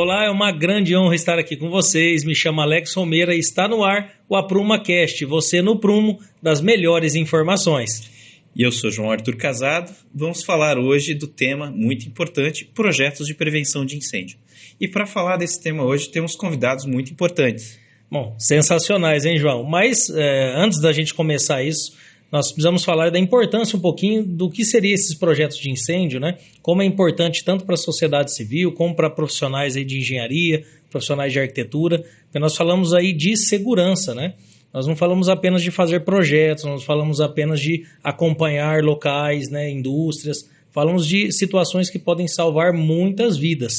Olá, é uma grande honra estar aqui com vocês. Me chamo Alex Romeira e está no ar o AprumaCast, você no prumo das melhores informações. E eu sou João Arthur Casado. Vamos falar hoje do tema muito importante, projetos de prevenção de incêndio. E para falar desse tema hoje, temos convidados muito importantes. Bom, sensacionais, hein, João? Mas antes da gente começar isso, nós precisamos falar da importância um pouquinho do que seriam esses projetos de incêndio, né? Como é importante tanto para a sociedade civil, como para profissionais aí de engenharia, profissionais de arquitetura, porque nós falamos aí de segurança, né? Nós não falamos apenas de fazer projetos, nós falamos apenas de acompanhar locais, né, indústrias, falamos de situações que podem salvar muitas vidas.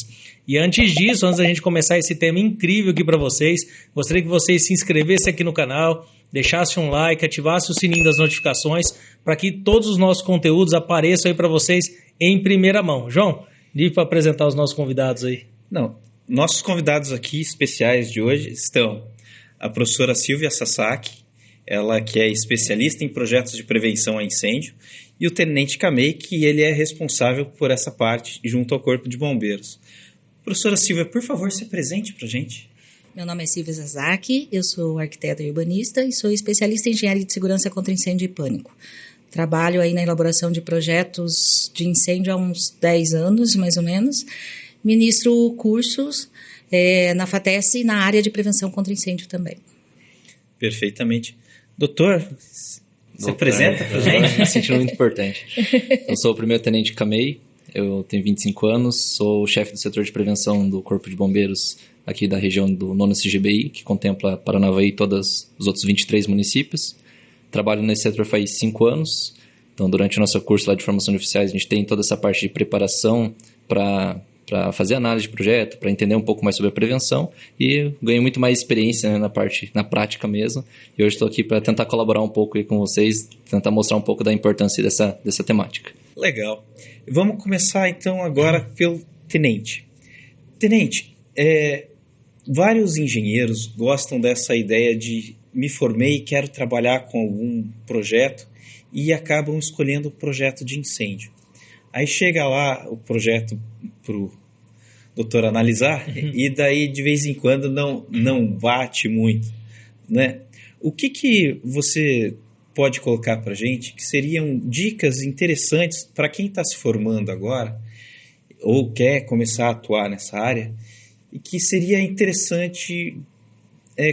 E antes disso, antes da gente começar esse tema incrível aqui para vocês, gostaria que vocês se inscrevessem aqui no canal, deixassem um like, ativassem o sininho das notificações para que todos os nossos conteúdos apareçam aí para vocês em primeira mão. João, livre para apresentar os nossos convidados aí. Nossos convidados aqui especiais de hoje estão a professora Silvia Sasaki, ela que é especialista em projetos de prevenção a incêndio, e o tenente Kamei, que ele é responsável por essa parte junto ao Corpo de Bombeiros. Professora Silvia, por favor, se apresente para a gente. Meu nome é Silvia Sasaki, eu sou arquiteta e urbanista e sou especialista em engenharia de segurança contra incêndio e pânico. Trabalho aí na elaboração de projetos de incêndio há uns 10 anos, mais ou menos. Ministro cursos na FATES na área de prevenção contra incêndio também. Perfeitamente. Doutor, se apresenta para a gente. Me sentindo muito importante. Eu sou o primeiro tenente Kamei, eu tenho 25 anos, sou o chefe do setor de prevenção do Corpo de Bombeiros aqui da região do 9º CGBI, que contempla Paranavaí e todos os outros 23 municípios. Trabalho nesse setor faz 5 anos, então durante o nosso curso lá de formação de oficiais a gente tem toda essa parte de preparação para fazer análise de projeto, para entender um pouco mais sobre a prevenção e ganhei muito mais experiência, né, na prática mesmo. E hoje estou aqui para tentar colaborar um pouco aí com vocês, tentar mostrar um pouco da importância dessa temática. Legal. Vamos começar então agora pelo tenente. Tenente, vários engenheiros gostam dessa ideia de me formei e quero trabalhar com algum projeto e acabam escolhendo o projeto de incêndio. Aí chega lá o projeto para o doutor analisar e daí de vez em quando não bate muito, né? O que você pode colocar para a gente que seriam dicas interessantes para quem está se formando agora ou quer começar a atuar nessa área e que seria interessante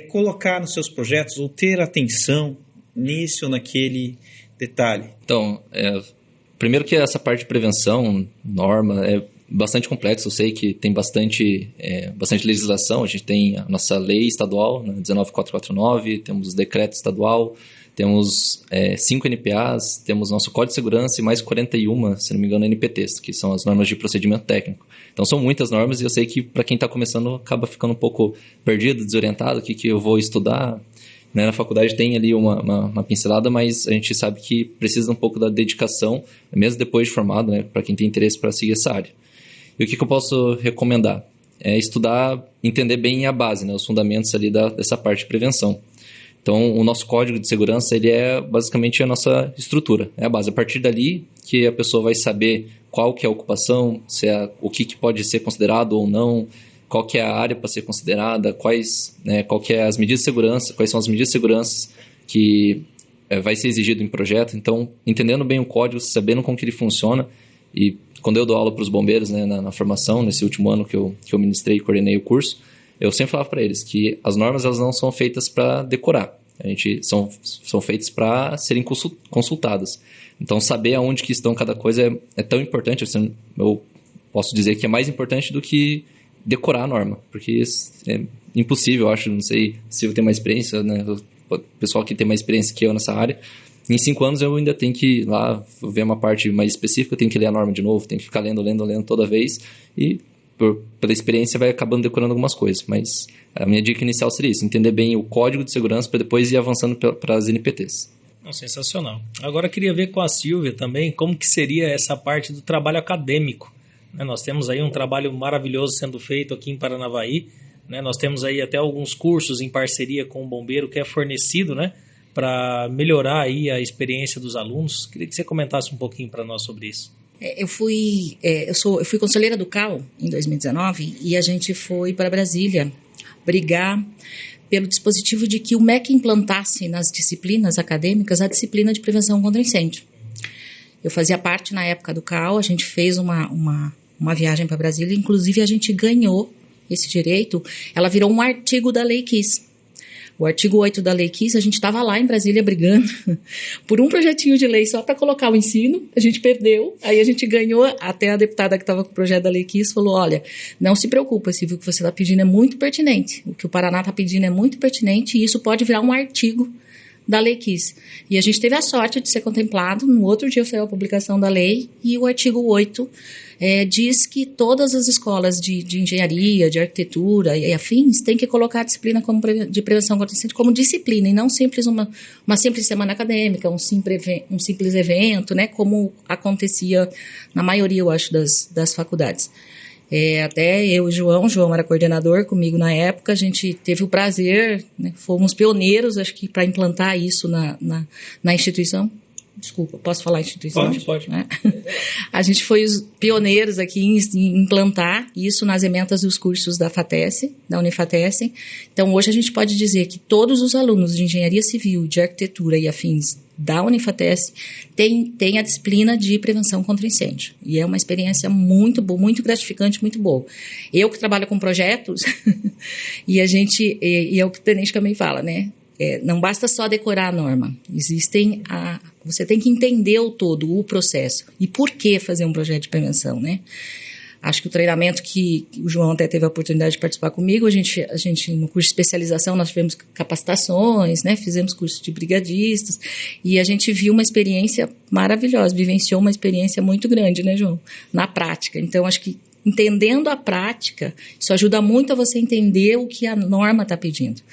colocar nos seus projetos ou ter atenção nesse ou naquele detalhe? Então, primeiro que essa parte de prevenção, norma, é bastante complexo. Eu sei que tem bastante legislação. A gente tem a nossa lei estadual, né, 19449, temos decreto estadual, temos 5 NPAs, temos nosso Código de Segurança e mais 41, se não me engano, NPTs, que são as normas de procedimento técnico. Então são muitas normas e eu sei que para quem está começando acaba ficando um pouco perdido, desorientado, o que eu vou estudar. Na faculdade tem ali uma pincelada, mas a gente sabe que precisa um pouco da dedicação, mesmo depois de formado, né, para quem tem interesse para seguir essa área. E o que eu posso recomendar? É estudar, entender bem a base, né, os fundamentos ali dessa parte de prevenção. Então, o nosso código de segurança, ele é basicamente a nossa estrutura, é a base. A partir dali que a pessoa vai saber qual que é a ocupação, o que pode ser considerado ou não, qual que é a área para ser considerada, qual que é as medidas de segurança, quais são as medidas de segurança que vai ser exigido em projeto. Então, entendendo bem o código, sabendo como que ele funciona. E quando eu dou aula para os bombeiros, né, na formação, nesse último ano que eu ministrei e coordenei o curso, eu sempre falava para eles que as normas elas não são feitas para decorar. São feitas para serem consultadas. Então, saber aonde que estão cada coisa é tão importante. Eu posso dizer que é mais importante do que decorar a norma, porque é impossível, eu acho. Não sei se eu tenho mais experiência, né? O pessoal que tem mais experiência que eu nessa área, em 5 anos eu ainda tenho que ir lá ver uma parte mais específica, eu tenho que ler a norma de novo, tenho que ficar lendo toda vez e pela experiência vai acabando decorando algumas coisas, mas a minha dica inicial seria isso, entender bem o código de segurança para depois ir avançando para as NPTs. Sensacional. Agora eu queria ver com a Silvia também como que seria essa parte do trabalho acadêmico. Nós temos aí um trabalho maravilhoso sendo feito aqui em Paranavaí, né? Nós temos aí até alguns cursos em parceria com o bombeiro que é fornecido, né, para melhorar aí a experiência dos alunos. Queria que você comentasse um pouquinho para nós sobre isso. Eu fui conselheira do CAL em 2019 e a gente foi para Brasília brigar pelo dispositivo de que o MEC implantasse nas disciplinas acadêmicas a disciplina de prevenção contra incêndio. Eu fazia parte na época do CAL, a gente fez uma viagem para Brasília, inclusive a gente ganhou esse direito, ela virou um artigo da Lei Kiss. O artigo 8 da Lei Kiss, a gente estava lá em Brasília brigando por um projetinho de lei só para colocar o ensino, a gente perdeu, aí a gente ganhou, até a deputada que estava com o projeto da Lei Kiss falou, olha, não se preocupa, se o que você está pedindo é muito pertinente, o que o Paraná está pedindo é muito pertinente e isso pode virar um artigo da Lei Kiss. E a gente teve a sorte de ser contemplado, no outro dia saiu a publicação da lei e o artigo 8 diz que todas as escolas de engenharia, de arquitetura e afins têm que colocar a disciplina de prevenção contra incêndio como disciplina e não simples uma simples semana acadêmica, um simples evento, né, como acontecia na maioria, eu acho, das faculdades. Até eu e o João era coordenador comigo na época, a gente teve o prazer, né, fomos pioneiros, acho que, para implantar isso na instituição. Desculpa, posso falar instituição? Pode. Né? A gente foi os pioneiros aqui em implantar isso nas ementas dos cursos da FATES, da Unifates. Então, hoje a gente pode dizer que todos os alunos de engenharia civil, de arquitetura e afins da Unifates têm a disciplina de prevenção contra incêndio. E é uma experiência muito boa, muito gratificante, muito boa. Eu que trabalho com projetos, e é o que o tenente também fala, né? Não basta só decorar a norma, você tem que entender o todo, o processo, e por que fazer um projeto de prevenção, né? Acho que o treinamento que o João até teve a oportunidade de participar comigo, a gente no curso de especialização, nós tivemos capacitações, né? Fizemos curso de brigadistas, e a gente viu uma experiência maravilhosa, vivenciou uma experiência muito grande, né, João? Na prática. Então, acho que entendendo a prática, isso ajuda muito a você entender o que a norma está pedindo.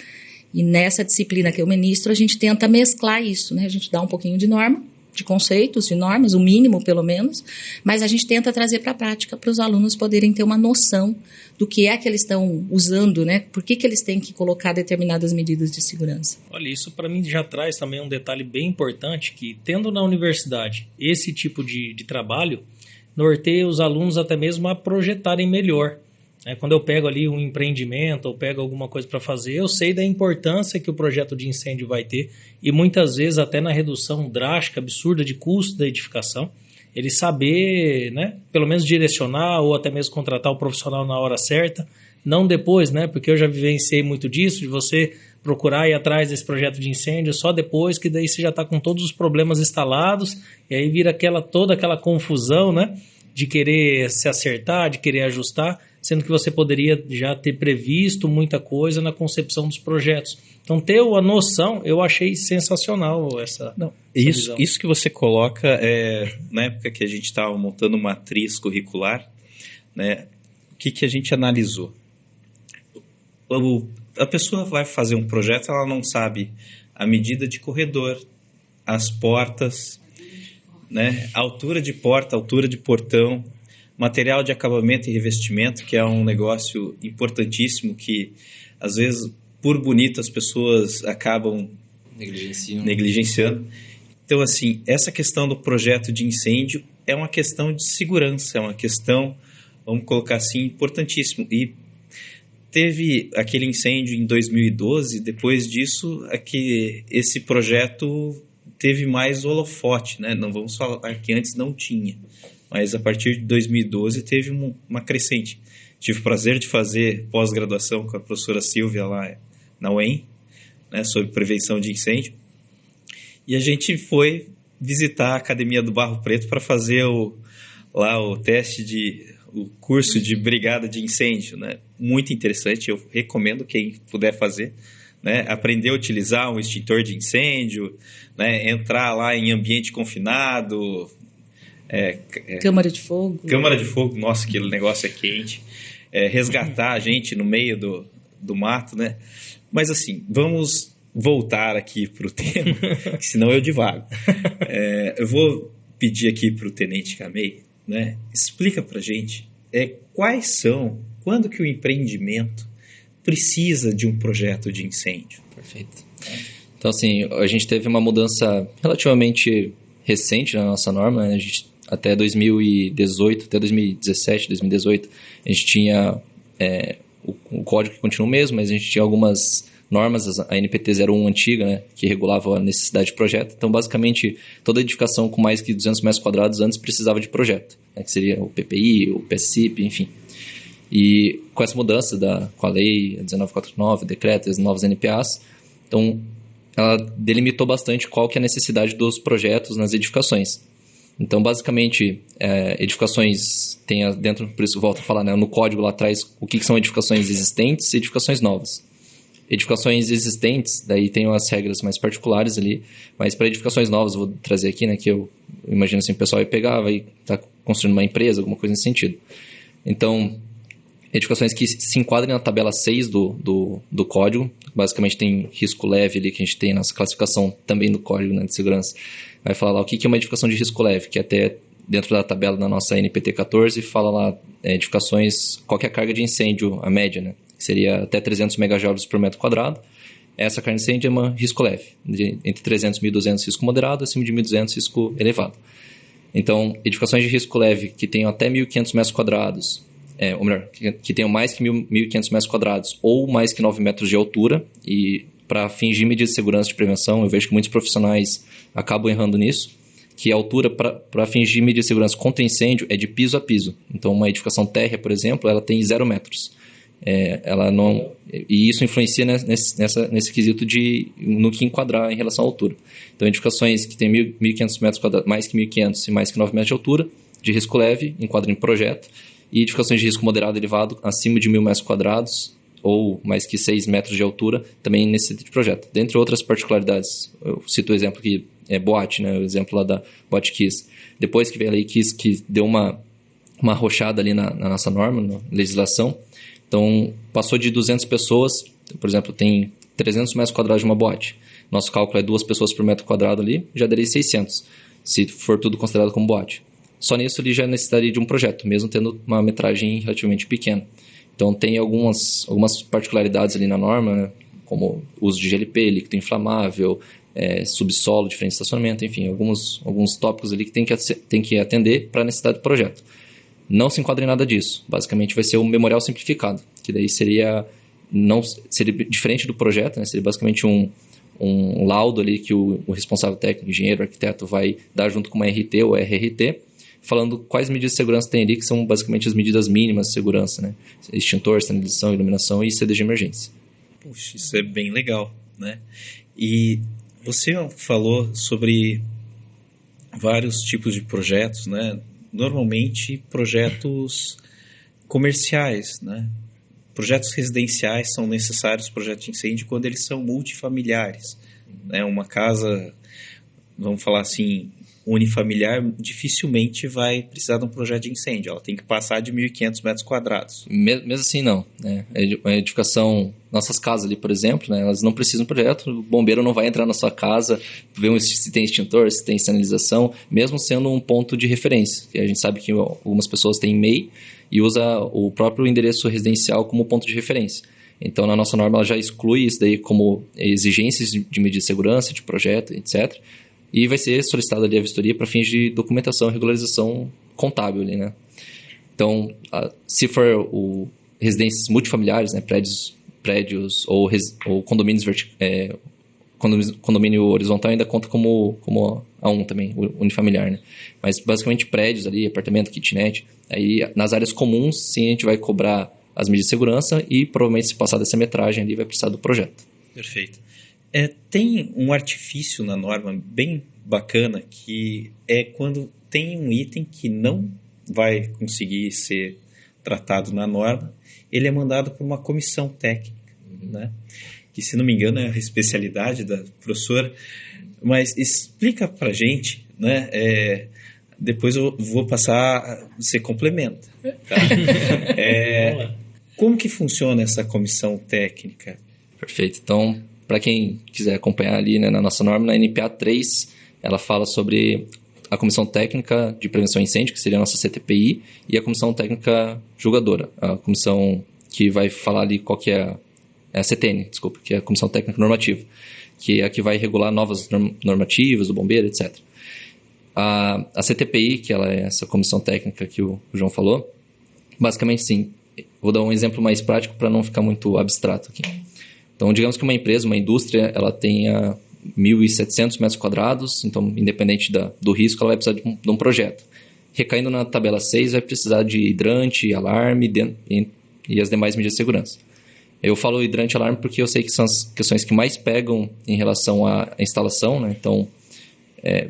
E nessa disciplina que eu ministro, a gente tenta mesclar isso, né? A gente dá um pouquinho de norma, de conceitos, de normas, o mínimo pelo menos, mas a gente tenta trazer para a prática para os alunos poderem ter uma noção do que é que eles estão usando, né? Por que eles têm que colocar determinadas medidas de segurança. Olha, isso para mim já traz também um detalhe bem importante, que tendo na universidade esse tipo de trabalho, norteia os alunos até mesmo a projetarem melhor. Quando eu pego ali um empreendimento ou pego alguma coisa para fazer, eu sei da importância que o projeto de incêndio vai ter e muitas vezes até na redução drástica, absurda de custo da edificação, ele saber, né, pelo menos direcionar ou até mesmo contratar o profissional na hora certa, não depois, né, porque eu já vivenciei muito disso, de você procurar ir atrás desse projeto de incêndio só depois, que daí você já está com todos os problemas instalados e aí vira toda aquela confusão, né, de querer se acertar, de querer ajustar, sendo que você poderia já ter previsto muita coisa na concepção dos projetos. Então, ter a noção, eu achei sensacional essa visão. Isso que você coloca, na época que a gente estava montando uma matriz curricular, né, o que a gente analisou? A pessoa vai fazer um projeto, ela não sabe a medida de corredor, as portas, né, a altura de porta, a altura de portão, material de acabamento e revestimento, que é um negócio importantíssimo que, às vezes, por bonito, as pessoas acabam negligenciando. Então, assim, essa questão do projeto de incêndio é uma questão de segurança, é uma questão, vamos colocar assim, importantíssimo. E teve aquele incêndio em 2012, depois disso, esse projeto teve mais holofote, né? Não vamos falar que antes não tinha. Mas a partir de 2012 teve uma crescente. Tive o prazer de fazer pós-graduação com a professora Silvia lá na UEM, né, sobre prevenção de incêndio. E a gente foi visitar a Academia do Barro Preto para fazer o curso de brigada de incêndio, né? Muito interessante, eu recomendo quem puder fazer, né? Aprender a utilizar um extintor de incêndio, né? Entrar lá em ambiente confinado. Câmara de fogo. Câmara de fogo, nossa, aquele negócio é quente. Resgatar a gente no meio do mato, né? Mas assim, vamos voltar aqui para o tema, que senão eu divago. Eu vou pedir aqui para o Tenente Camei, né? Explica para a gente quando que o empreendimento precisa de um projeto de incêndio. Perfeito. Então, assim, a gente teve uma mudança relativamente recente na nossa norma, né? A gente até 2018, até 2017, 2018, a gente tinha o código que continua o mesmo, mas a gente tinha algumas normas, a NPT 01 antiga, né, que regulava a necessidade de projeto. Então, basicamente, toda edificação com mais que 200 metros quadrados antes precisava de projeto, né, que seria o PPI, o PSCIP, enfim. E com essa mudança com a lei 1949, decreto, as novas NPAs, então, ela delimitou bastante qual que é a necessidade dos projetos nas edificações. Então, basicamente, edificações tem dentro, por isso volto a falar, né, no código lá atrás, o que são edificações existentes e edificações novas. Edificações existentes, daí tem umas regras mais particulares ali, mas para edificações novas, vou trazer aqui, né, que eu imagino assim, o pessoal vai pegar, vai estar construindo uma empresa, alguma coisa nesse sentido. Então, edificações que se enquadrem na tabela 6 do código, basicamente tem risco leve ali que a gente tem nessa classificação também do código, né, de segurança. Vai falar lá o que é uma edificação de risco leve, que até dentro da tabela da nossa NPT 14 fala lá edificações, qual que é a carga de incêndio, a média, né? Seria até 300 megajoules por metro quadrado. Essa carga de incêndio é uma risco leve, entre 300 e 1.200 risco moderado, acima de 1.200 risco elevado. Então, edificações de risco leve que tenham até 1.500 metros quadrados, ou melhor, que tenham mais que 1.500 metros quadrados ou mais que 9 metros de altura, e para fins de medidas de segurança de prevenção, eu vejo que muitos profissionais acabam errando nisso, que a altura para fins de medidas de segurança contra incêndio é de piso a piso. Então, uma edificação térrea, por exemplo, ela tem 0 metros. Ela não, e isso influencia nesse quesito no que enquadrar em relação à altura. Então, edificações que têm 1.500 metros quadrados, mais que 1.500 e mais que 9 metros de altura, de risco leve, enquadram em projeto, e edificações de risco moderado elevado, acima de 1.000 metros quadrados, ou mais que 6 metros de altura, também nesse tipo de projeto. Dentre outras particularidades, eu cito o exemplo que é boate, né, o exemplo lá da Boate Kiss. Depois que veio a lei Kiss, que deu uma arrochada ali na nossa norma, na legislação, então passou de 200 pessoas, por exemplo, tem 300 metros quadrados de uma boate. Nosso cálculo é 2 pessoas por metro quadrado ali, já daria 600, se for tudo considerado como boate. Só nisso ele já necessitaria de um projeto, mesmo tendo uma metragem relativamente pequena. Então, tem algumas particularidades ali na norma, né? Como uso de GLP, líquido inflamável, subsolo, diferente de estacionamento, enfim, alguns tópicos ali que tem que atender para a necessidade do projeto. Não se enquadra em nada disso. Basicamente, vai ser um memorial simplificado, que daí seria diferente do projeto, né? Seria basicamente um laudo ali que o responsável técnico, engenheiro, arquiteto, vai dar junto com uma RT ou RRT, falando quais medidas de segurança tem ali, que são basicamente as medidas mínimas de segurança, né? Extintor, sinalização, iluminação e CD de emergência. Puxa, isso é bem legal, né? E você falou sobre vários tipos de projetos, né? Normalmente projetos comerciais, né? Projetos residenciais são necessários, projetos de incêndio, quando eles são multifamiliares, né? Uma casa, vamos falar assim, unifamiliar dificilmente vai precisar de um projeto de incêndio. Ela tem que passar de 1.500 metros quadrados. Mesmo assim, não. Né? A edificação, nossas casas ali, por exemplo, né, elas não precisam de projeto. O bombeiro não vai entrar na sua casa, ver se tem extintor, se tem sinalização, mesmo sendo um ponto de referência. A gente sabe que algumas pessoas têm MEI e usa o próprio endereço residencial como ponto de referência. Então, na nossa norma, ela já exclui isso daí como exigências de medida de segurança, de projeto, etc., e vai ser solicitada ali a vistoria para fins de documentação e regularização contábil ali, né? Então, se for residências multifamiliares, né, prédios ou condomínios condomínio horizontal ainda conta como A1 também, unifamiliar, né? Mas basicamente prédios ali, apartamento, kitnet, aí nas áreas comuns sim a gente vai cobrar as medidas de segurança e provavelmente se passar dessa metragem ali vai precisar do projeto. Perfeito. Tem um artifício na norma bem bacana que é quando tem um item que não vai conseguir ser tratado na norma, ele é mandado por uma comissão técnica, né? Que, se não me engano, é a especialidade da professora, mas explica para a gente, né? Depois eu vou passar, você complementa, tá? Como que funciona essa comissão técnica? Perfeito. Então, para quem quiser acompanhar ali, né, na nossa norma, na NPA 3, ela fala sobre a Comissão Técnica de Prevenção a Incêndio, que seria a nossa CTPI, e a Comissão Técnica Julgadora, a comissão que vai falar ali qual que é a CTN, desculpa, que é a Comissão Técnica Normativa, que é a que vai regular novas normativas do bombeiro, etc. A CTPI, que ela é essa comissão técnica que o João falou, basicamente sim. Vou dar um exemplo mais prático para não ficar muito abstrato aqui. Então, digamos que uma empresa, uma indústria, ela tenha 1.700 metros quadrados, então, independente do risco, ela vai precisar de um projeto. Recaindo na tabela 6, vai precisar de hidrante, alarme e as demais medidas de segurança. Eu falo hidrante e alarme porque eu sei que são as questões que mais pegam em relação à instalação, né? Então,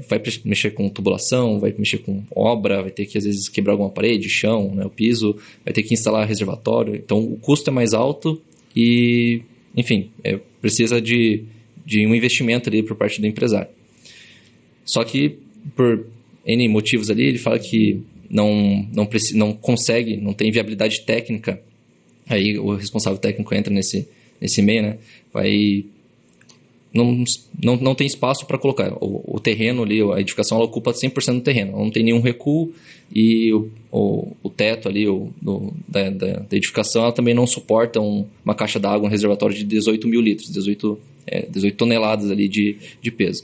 vai mexer com tubulação, vai mexer com obra, vai ter que, às vezes, quebrar alguma parede, chão, né, o piso, vai ter que instalar reservatório. Então, o custo é mais alto e, enfim, precisa de um investimento ali por parte do empresário. Só que, por N motivos ali, ele fala que não consegue, não tem viabilidade técnica. Aí o responsável técnico entra nesse meio, né? Não tem espaço para colocar. O terreno ali, a edificação, ela ocupa 100% do terreno. Ela não tem nenhum recuo e o teto ali da edificação, ela também não suporta uma caixa d'água, um reservatório de 18 mil litros, 18 toneladas ali de peso.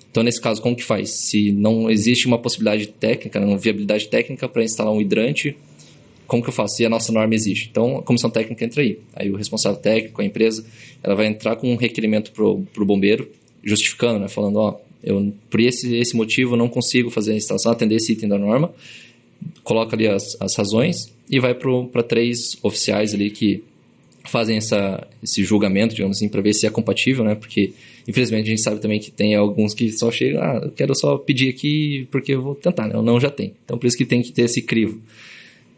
Então, nesse caso, como que faz? Se não existe uma possibilidade técnica, uma viabilidade técnica para instalar um hidrante, como que eu faço? E a nossa norma existe. Então, a comissão técnica entra aí. Aí o responsável técnico, a empresa, ela vai entrar com um requerimento para o bombeiro, justificando, né? Falando, eu por esse motivo não consigo fazer a instalação, atender esse item da norma. Coloca ali as razões e vai para 3 oficiais ali que fazem esse julgamento, digamos assim, para ver se é compatível, né? Porque, infelizmente, a gente sabe também que tem alguns que só chegam, eu quero só pedir aqui porque eu vou tentar, né? Ou não, já tem. Então, por isso que tem que ter esse crivo.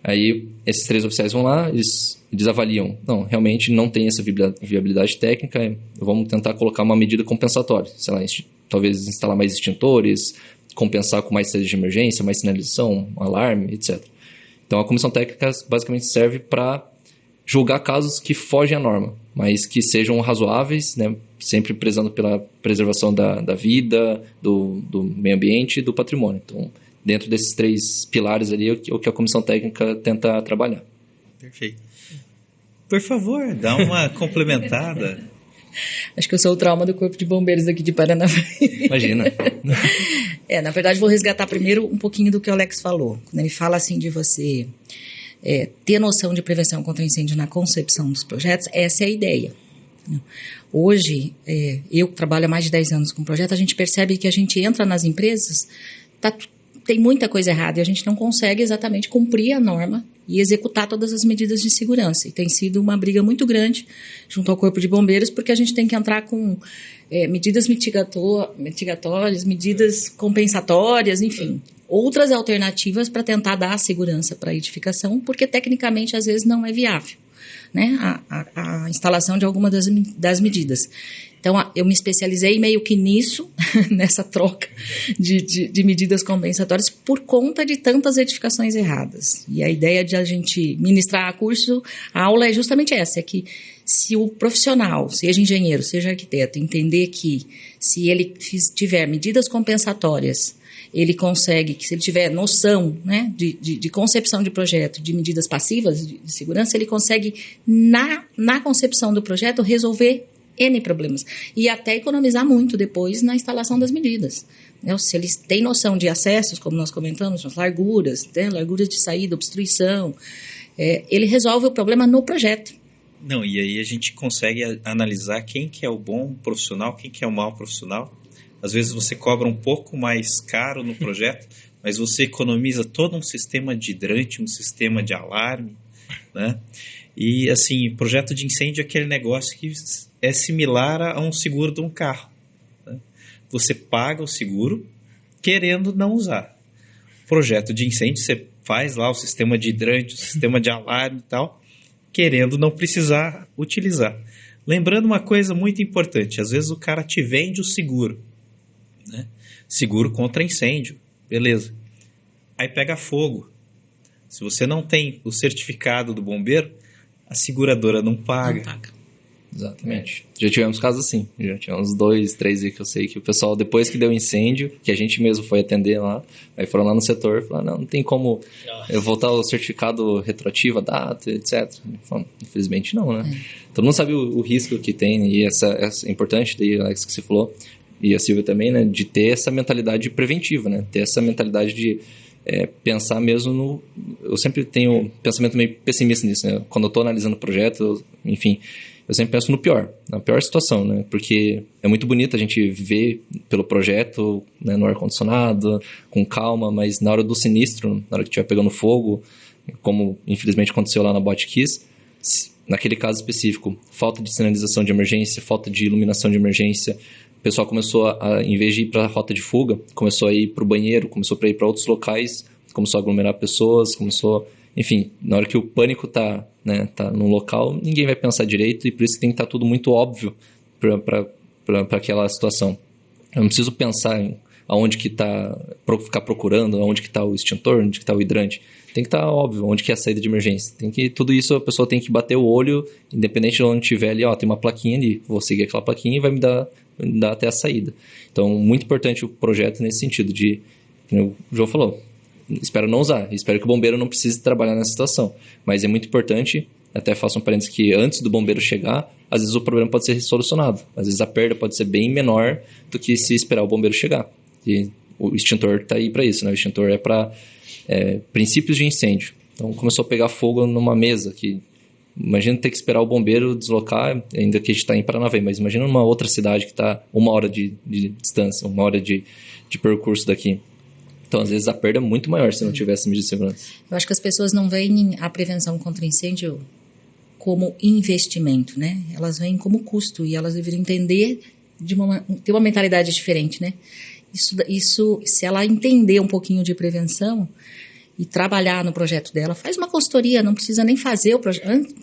Aí, esses 3 oficiais vão lá, eles avaliam. Não, realmente não tem essa viabilidade técnica, vamos tentar colocar uma medida compensatória. Sei lá, talvez instalar mais extintores, compensar com mais saída de emergência, mais sinalização, alarme, etc. Então, a comissão técnica basicamente serve para julgar casos que fogem à norma, mas que sejam razoáveis, né? Sempre prezando pela preservação da vida, do meio ambiente e do patrimônio. Então, dentro desses 3 pilares ali, o que a comissão técnica tenta trabalhar. Perfeito. Por favor, dá uma complementada. Acho que eu sou o trauma do Corpo de Bombeiros aqui de Paraná. Imagina. Na verdade, vou resgatar primeiro um pouquinho do que o Alex falou. Quando ele fala assim de você ter noção de prevenção contra incêndio na concepção dos projetos, essa é a ideia. Hoje, eu que trabalho há mais de 10 anos com projeto, a gente percebe que a gente entra nas empresas, tem muita coisa errada e a gente não consegue exatamente cumprir a norma e executar todas as medidas de segurança. E tem sido uma briga muito grande junto ao Corpo de Bombeiros, porque a gente tem que entrar com medidas mitigatórias, medidas compensatórias, enfim, outras alternativas para tentar dar segurança para a edificação, porque tecnicamente às vezes não é viável, né, a instalação de alguma das medidas. Então, eu me especializei meio que nisso, nessa troca de medidas compensatórias, por conta de tantas edificações erradas. E a ideia de a gente ministrar a aula é justamente essa, é que se o profissional, seja engenheiro, seja arquiteto, entender que se ele tiver medidas compensatórias, ele consegue, que se ele tiver noção, né, de concepção de projeto, de medidas passivas de segurança, ele consegue, na concepção do projeto, resolver N problemas. E até economizar muito depois na instalação das medidas. Se eles têm noção de acessos, como nós comentamos, as larguras, larguras de saída, obstruição, ele resolve o problema no projeto. Não, e aí a gente consegue analisar quem que é o bom profissional, quem que é o mau profissional. Às vezes você cobra um pouco mais caro no projeto, mas você economiza todo um sistema de hidrante, um sistema de alarme, né? E, assim, projeto de incêndio é aquele negócio que é similar a um seguro de um carro, né? Você paga o seguro querendo não usar. Projeto de incêndio, você faz lá o sistema de hidrante, o sistema de alarme e tal, querendo não precisar utilizar. Lembrando uma coisa muito importante, às vezes o cara te vende o seguro, né? Seguro contra incêndio, beleza. Aí pega fogo. Se você não tem o certificado do bombeiro, a seguradora não paga. Não paga. Exatamente. Já tivemos casos assim. Já tivemos 2, 3 aí que eu sei que o pessoal, depois que deu incêndio, que a gente mesmo foi atender lá, aí foram lá no setor e falaram, não tem como eu voltar o certificado retroativo, a data, etc. Falaram, infelizmente não, né? Todo mundo sabe o risco que tem, e essa é importante, daí, Alex, que você falou, e a Silvia também, né, de ter essa mentalidade preventiva, né, ter essa mentalidade de pensar mesmo no... Eu sempre tenho um pensamento meio pessimista nisso, né? Quando eu estou analisando o projeto, enfim, eu sempre penso no pior, na pior situação, né? Porque é muito bonito a gente ver pelo projeto, né, no ar-condicionado, com calma, mas na hora do sinistro, na hora que estiver pegando fogo, como infelizmente aconteceu lá na Botkiss, naquele caso específico, falta de sinalização de emergência, falta de iluminação de emergência, o pessoal começou em vez de ir para a rota de fuga, começou a ir para o banheiro, começou a ir para outros locais, começou a aglomerar pessoas, enfim, na hora que o pânico tá num local, ninguém vai pensar direito, e por isso que tem que estar tudo muito óbvio para aquela situação. Eu não preciso pensar em aonde que está, ficar procurando, aonde que está o extintor, onde que está o hidrante. Tem que estar óbvio onde que é a saída de emergência. Tudo isso a pessoa tem que bater o olho, independente de onde estiver ali, tem uma plaquinha ali, vou seguir aquela plaquinha e vai me dar até a saída. Então, muito importante o projeto nesse sentido de, como o João falou, espero não usar, espero que o bombeiro não precise trabalhar nessa situação, mas é muito importante, até faço um parênteses que antes do bombeiro chegar, às vezes o problema pode ser solucionado, às vezes a perda pode ser bem menor do que se esperar o bombeiro chegar, e o extintor está aí para isso, né? O extintor é para princípios de incêndio. Então começou a pegar fogo numa mesa, que imagina ter que esperar o bombeiro deslocar, ainda que a gente está em Paranavaí, mas imagina numa outra cidade que está 1 hora de distância, 1 hora de percurso daqui. Então, às vezes, a perda é muito maior se não tivesse medidas de segurança. Eu acho que as pessoas não veem a prevenção contra incêndio como investimento, né? Elas veem como custo, e elas deveriam entender, ter uma mentalidade diferente, né? Isso, se ela entender um pouquinho de prevenção e trabalhar no projeto dela, faz uma consultoria, não precisa nem fazer o projeto,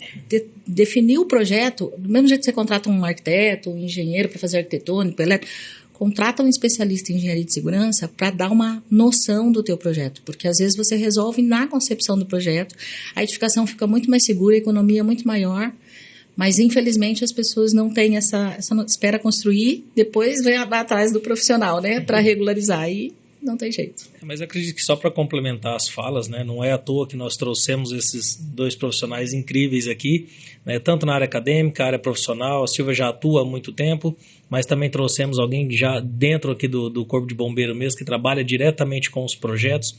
definir o projeto, do mesmo jeito que você contrata um arquiteto, um engenheiro para fazer arquitetônico, elétrico, contrata um especialista em engenharia de segurança para dar uma noção do teu projeto, porque às vezes você resolve na concepção do projeto, a edificação fica muito mais segura, a economia é muito maior, mas infelizmente as pessoas não têm essa espera construir, depois vem atrás do profissional, né, para regularizar, e não tem jeito. Mas eu acredito que só para complementar as falas, né, não é à toa que nós trouxemos esses 2 profissionais incríveis aqui, né, tanto na área acadêmica, área profissional. A Silvia já atua há muito tempo, mas também trouxemos alguém já dentro aqui do Corpo de Bombeiro mesmo, que trabalha diretamente com os projetos,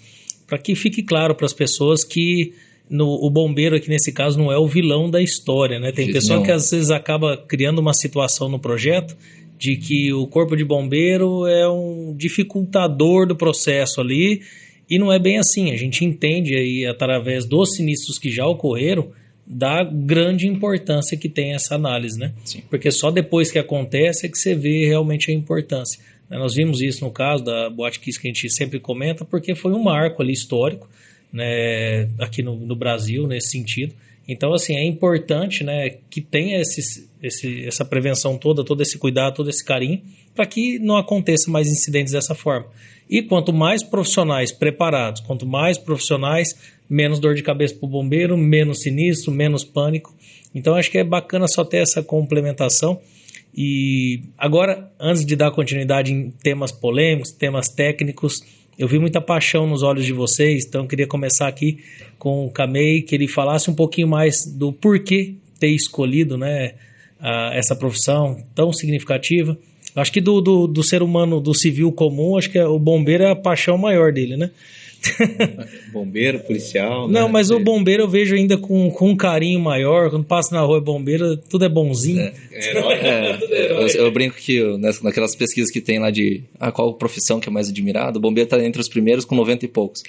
para que fique claro para as pessoas que o bombeiro aqui nesse caso não é o vilão da história, né? Tem pessoa que às vezes acaba criando uma situação no projeto de que o corpo de bombeiro é um dificultador do processo ali, e não é bem assim. A gente entende aí, através dos sinistros que já ocorreram, da grande importância que tem essa análise, né? Sim. Porque só depois que acontece é que você vê realmente a importância. Nós vimos isso no caso da Botkiss, que a gente sempre comenta, porque foi um marco ali histórico, né, aqui no Brasil, nesse sentido. Então, assim, é importante, né, que tenha essa prevenção toda, todo esse cuidado, todo esse carinho, para que não aconteça mais incidentes dessa forma. E quanto mais profissionais preparados, quanto mais profissionais, menos dor de cabeça para o bombeiro, menos sinistro, menos pânico. Então, acho que é bacana só ter essa complementação. E agora, antes de dar continuidade em temas polêmicos, temas técnicos, eu vi muita paixão nos olhos de vocês, então eu queria começar aqui com o Camei, que ele falasse um pouquinho mais do porquê ter escolhido, né, essa profissão tão significativa. Acho que do ser humano, do civil comum, acho que o bombeiro é a paixão maior dele, né? Bombeiro, policial... Não, né? mas o bombeiro eu vejo ainda com um carinho maior. Quando passa na rua bombeiro, tudo é bonzinho. Eu brinco que naquelas pesquisas que tem lá de qual profissão que é mais admirada, o bombeiro está entre os primeiros com 90 e poucos.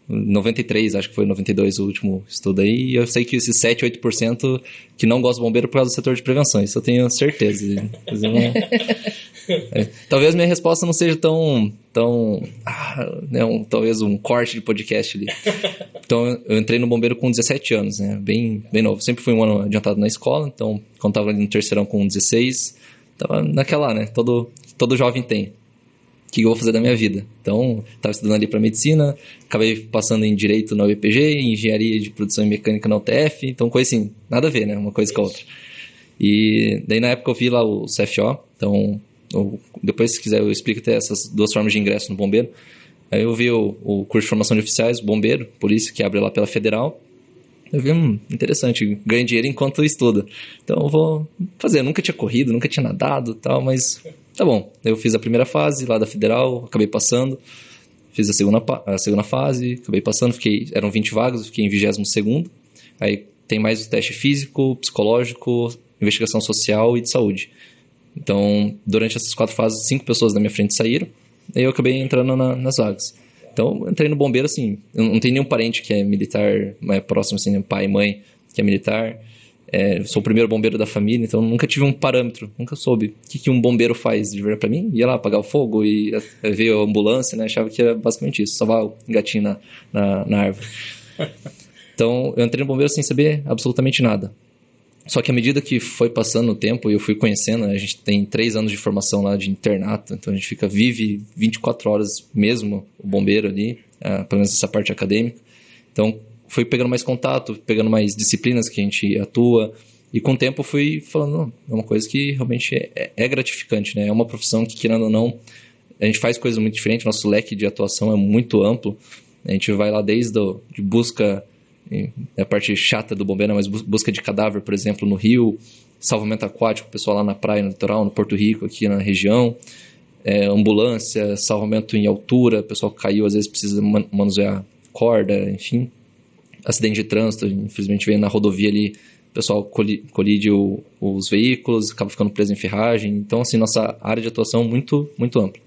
93, acho que foi 92 o último estudo aí, e eu sei que esses 7, 8% que não gostam do bombeiro por causa do setor de prevenção, isso eu tenho certeza. Talvez minha resposta não seja tão talvez um corte de podcast ali. Então eu entrei no bombeiro com 17 anos, né? Bem novo, sempre fui um ano adiantado na escola, então quando estava ali no terceirão com 16, estava naquela, né? Todo jovem tem. O que eu vou fazer da minha vida? Então, estava estudando ali para medicina, acabei passando em direito na UEPG, em engenharia de produção e mecânica na UTF, então coisa assim, nada a ver, né? Uma coisa com a outra. E daí na época eu vi lá o CFO, então depois se quiser eu explico até essas 2 formas de ingresso no bombeiro. Aí eu vi o curso de formação de oficiais, bombeiro, polícia, que abre lá pela Federal. Eu vi, interessante, ganha dinheiro enquanto estuda. Então eu vou fazer, eu nunca tinha corrido, nunca tinha nadado e tal, mas tá bom. Eu fiz a primeira fase lá da Federal, acabei passando. Fiz a segunda fase, acabei passando, eram 20 vagas, eu fiquei em 22º. Aí tem mais o teste físico, psicológico, investigação social e de saúde. Então, durante essas 4 fases, 5 pessoas da minha frente saíram, e eu acabei entrando nas vagas. Então, entrei no bombeiro, assim, eu não tenho nenhum parente que é militar, próximo, assim, pai e mãe que é militar. Sou o primeiro bombeiro da família, então nunca tive um parâmetro, nunca soube o que um bombeiro faz de verdade pra mim. Ia lá apagar o fogo e ver a ambulância, né? Achava que era basicamente isso, salvar o gatinho na árvore. Então, eu entrei no bombeiro sem saber absolutamente nada. Só que à medida que foi passando o tempo e eu fui conhecendo, a gente tem 3 anos de formação lá de internato, então a gente vive 24 horas mesmo, o bombeiro ali, pelo menos essa parte acadêmica. Então, fui pegando mais contato, pegando mais disciplinas que a gente atua, e com o tempo fui falando, não, é uma coisa que realmente é gratificante, né? É uma profissão que, querendo ou não, a gente faz coisas muito diferentes, nosso leque de atuação é muito amplo, a gente vai lá desde de busca, a parte chata do bombeiro, mas busca de cadáver, por exemplo, no rio, salvamento aquático, o pessoal lá na praia, no litoral, no Porto Rico, aqui na região, ambulância, salvamento em altura, o pessoal caiu, às vezes precisa manusear corda, enfim. Acidente de trânsito, infelizmente veio na rodovia ali, o pessoal colide os veículos, acaba ficando preso em ferragem. Então, assim, nossa área de atuação é muito, muito ampla.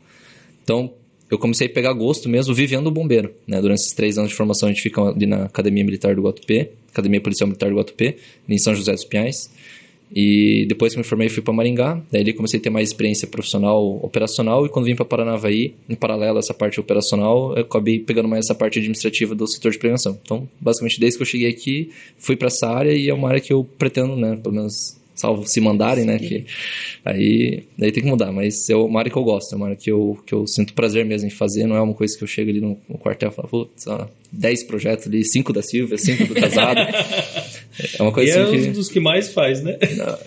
Então, eu comecei a pegar gosto mesmo vivendo o bombeiro, né? Durante esses 3 anos de formação, a gente fica ali na Academia Militar do Guatupê, Academia Policial Militar do Guatupê, em São José dos Pinhais. E depois que me formei, fui para Maringá. Daí ali comecei a ter mais experiência profissional, operacional. E quando vim para Paranavaí, em paralelo a essa parte operacional, eu acabei pegando mais essa parte administrativa do setor de prevenção. Então, basicamente, desde que eu cheguei aqui, fui para essa área e é uma área que eu pretendo, né, pelo menos, salvo se mandarem, né, que daí tem que mudar. Mas é uma área que eu gosto, é uma área que eu sinto prazer mesmo em fazer. Não é uma coisa que eu chego ali no quartel e falo, putz, 10 projetos ali, 5 da Silvia, 5 do Casado. É uma coisa assim que... um dos que mais faz, né?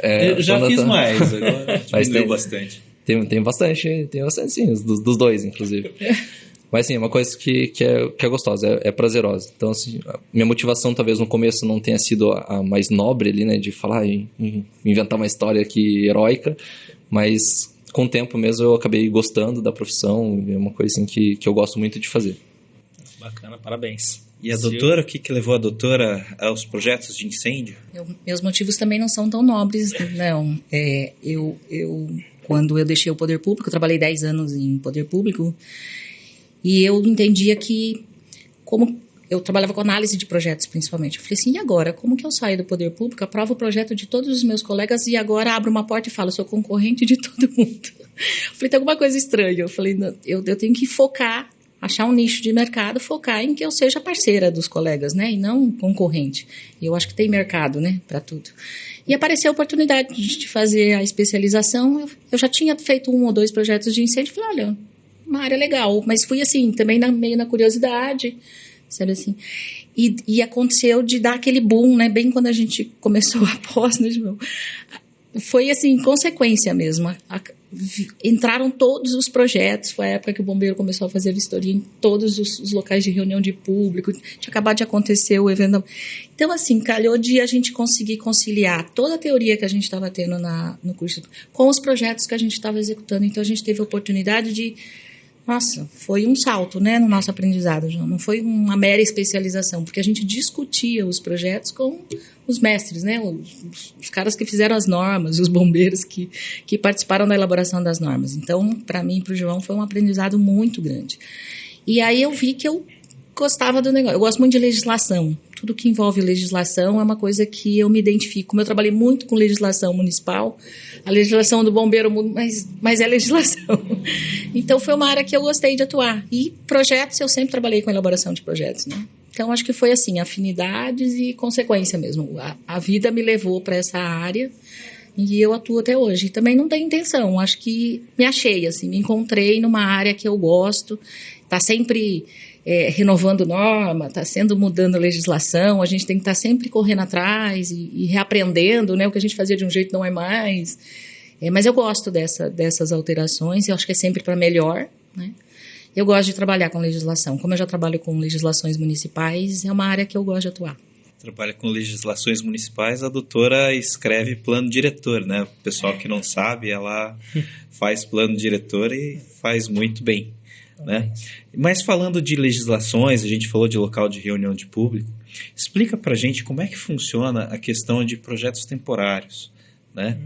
Eu já fiz mais, agora diminuiu bastante. Tem bastante sim, dos dois, inclusive. Mas sim, é uma coisa que é gostosa, é prazerosa. Então, assim, a minha motivação talvez no começo não tenha sido a mais nobre ali, né? De falar e inventar uma história aqui heróica, mas com o tempo mesmo eu acabei gostando da profissão, é uma coisa assim que eu gosto muito de fazer. Bacana, parabéns. E a doutora, o que levou a doutora aos projetos de incêndio? Meus motivos também não são tão nobres, não. Quando eu deixei o poder público, eu trabalhei 10 anos em poder público, e eu entendia que, como eu trabalhava com análise de projetos principalmente, eu falei assim, e agora? Como que eu saio do poder público, aprovo o projeto de todos os meus colegas e agora abro uma porta e falo, sou concorrente de todo mundo? Eu falei, tem alguma coisa estranha. Eu falei, não, eu tenho que focar, achar um nicho de mercado, focar em que eu seja parceira dos colegas, né, e não concorrente. E eu acho que tem mercado, né, para tudo. E apareceu a oportunidade de fazer a especialização. Eu já tinha feito 1 ou 2 projetos de incêndio, falei, olha, uma área legal, mas fui assim, também meio na curiosidade, sabe assim. E aconteceu de dar aquele boom, né, bem quando a gente começou a pós, né, foi assim, consequência mesmo. Entraram todos os projetos, foi a época que o bombeiro começou a fazer vistoria em todos os locais de reunião de público, tinha acabado de acontecer o evento. Então, assim, calhou de a gente conseguir conciliar toda a teoria que a gente estava tendo no curso com os projetos que a gente estava executando. Então, a gente teve a oportunidade de... Nossa, foi um salto, né, no nosso aprendizado, não foi uma mera especialização, porque a gente discutia os projetos com os mestres, né, os caras que fizeram as normas, os bombeiros que participaram da elaboração das normas. Então, para mim e para o João, foi um aprendizado muito grande. E aí eu vi que eu gostava do negócio. Eu gosto muito de legislação. Tudo que envolve legislação é uma coisa que eu me identifico. Como eu trabalhei muito com legislação municipal, a legislação do bombeiro, mas é legislação. Então, foi uma área que eu gostei de atuar. E projetos, eu sempre trabalhei com elaboração de projetos, né? Então, acho que foi assim, afinidades e consequência mesmo. A vida me levou para essa área e eu atuo até hoje. E também não tenho intenção. Acho que me achei, assim, me encontrei numa área que eu gosto. Está sempre... renovando norma, está mudando a legislação, a gente tem que estar sempre correndo atrás e reaprendendo, né? O que a gente fazia de um jeito não é mais. Mas eu gosto dessas alterações, eu acho que é sempre para melhor, né? Eu gosto de trabalhar com legislação. Como eu já trabalho com legislações municipais, é uma área que eu gosto de atuar. trabalha com legislações municipais, a doutora escreve plano diretor, né? O pessoal que não sabe, ela faz plano diretor e faz muito bem, né? Mas falando de legislações, a gente falou de local de reunião de público, explica para a gente como é que funciona a questão de projetos temporários, né?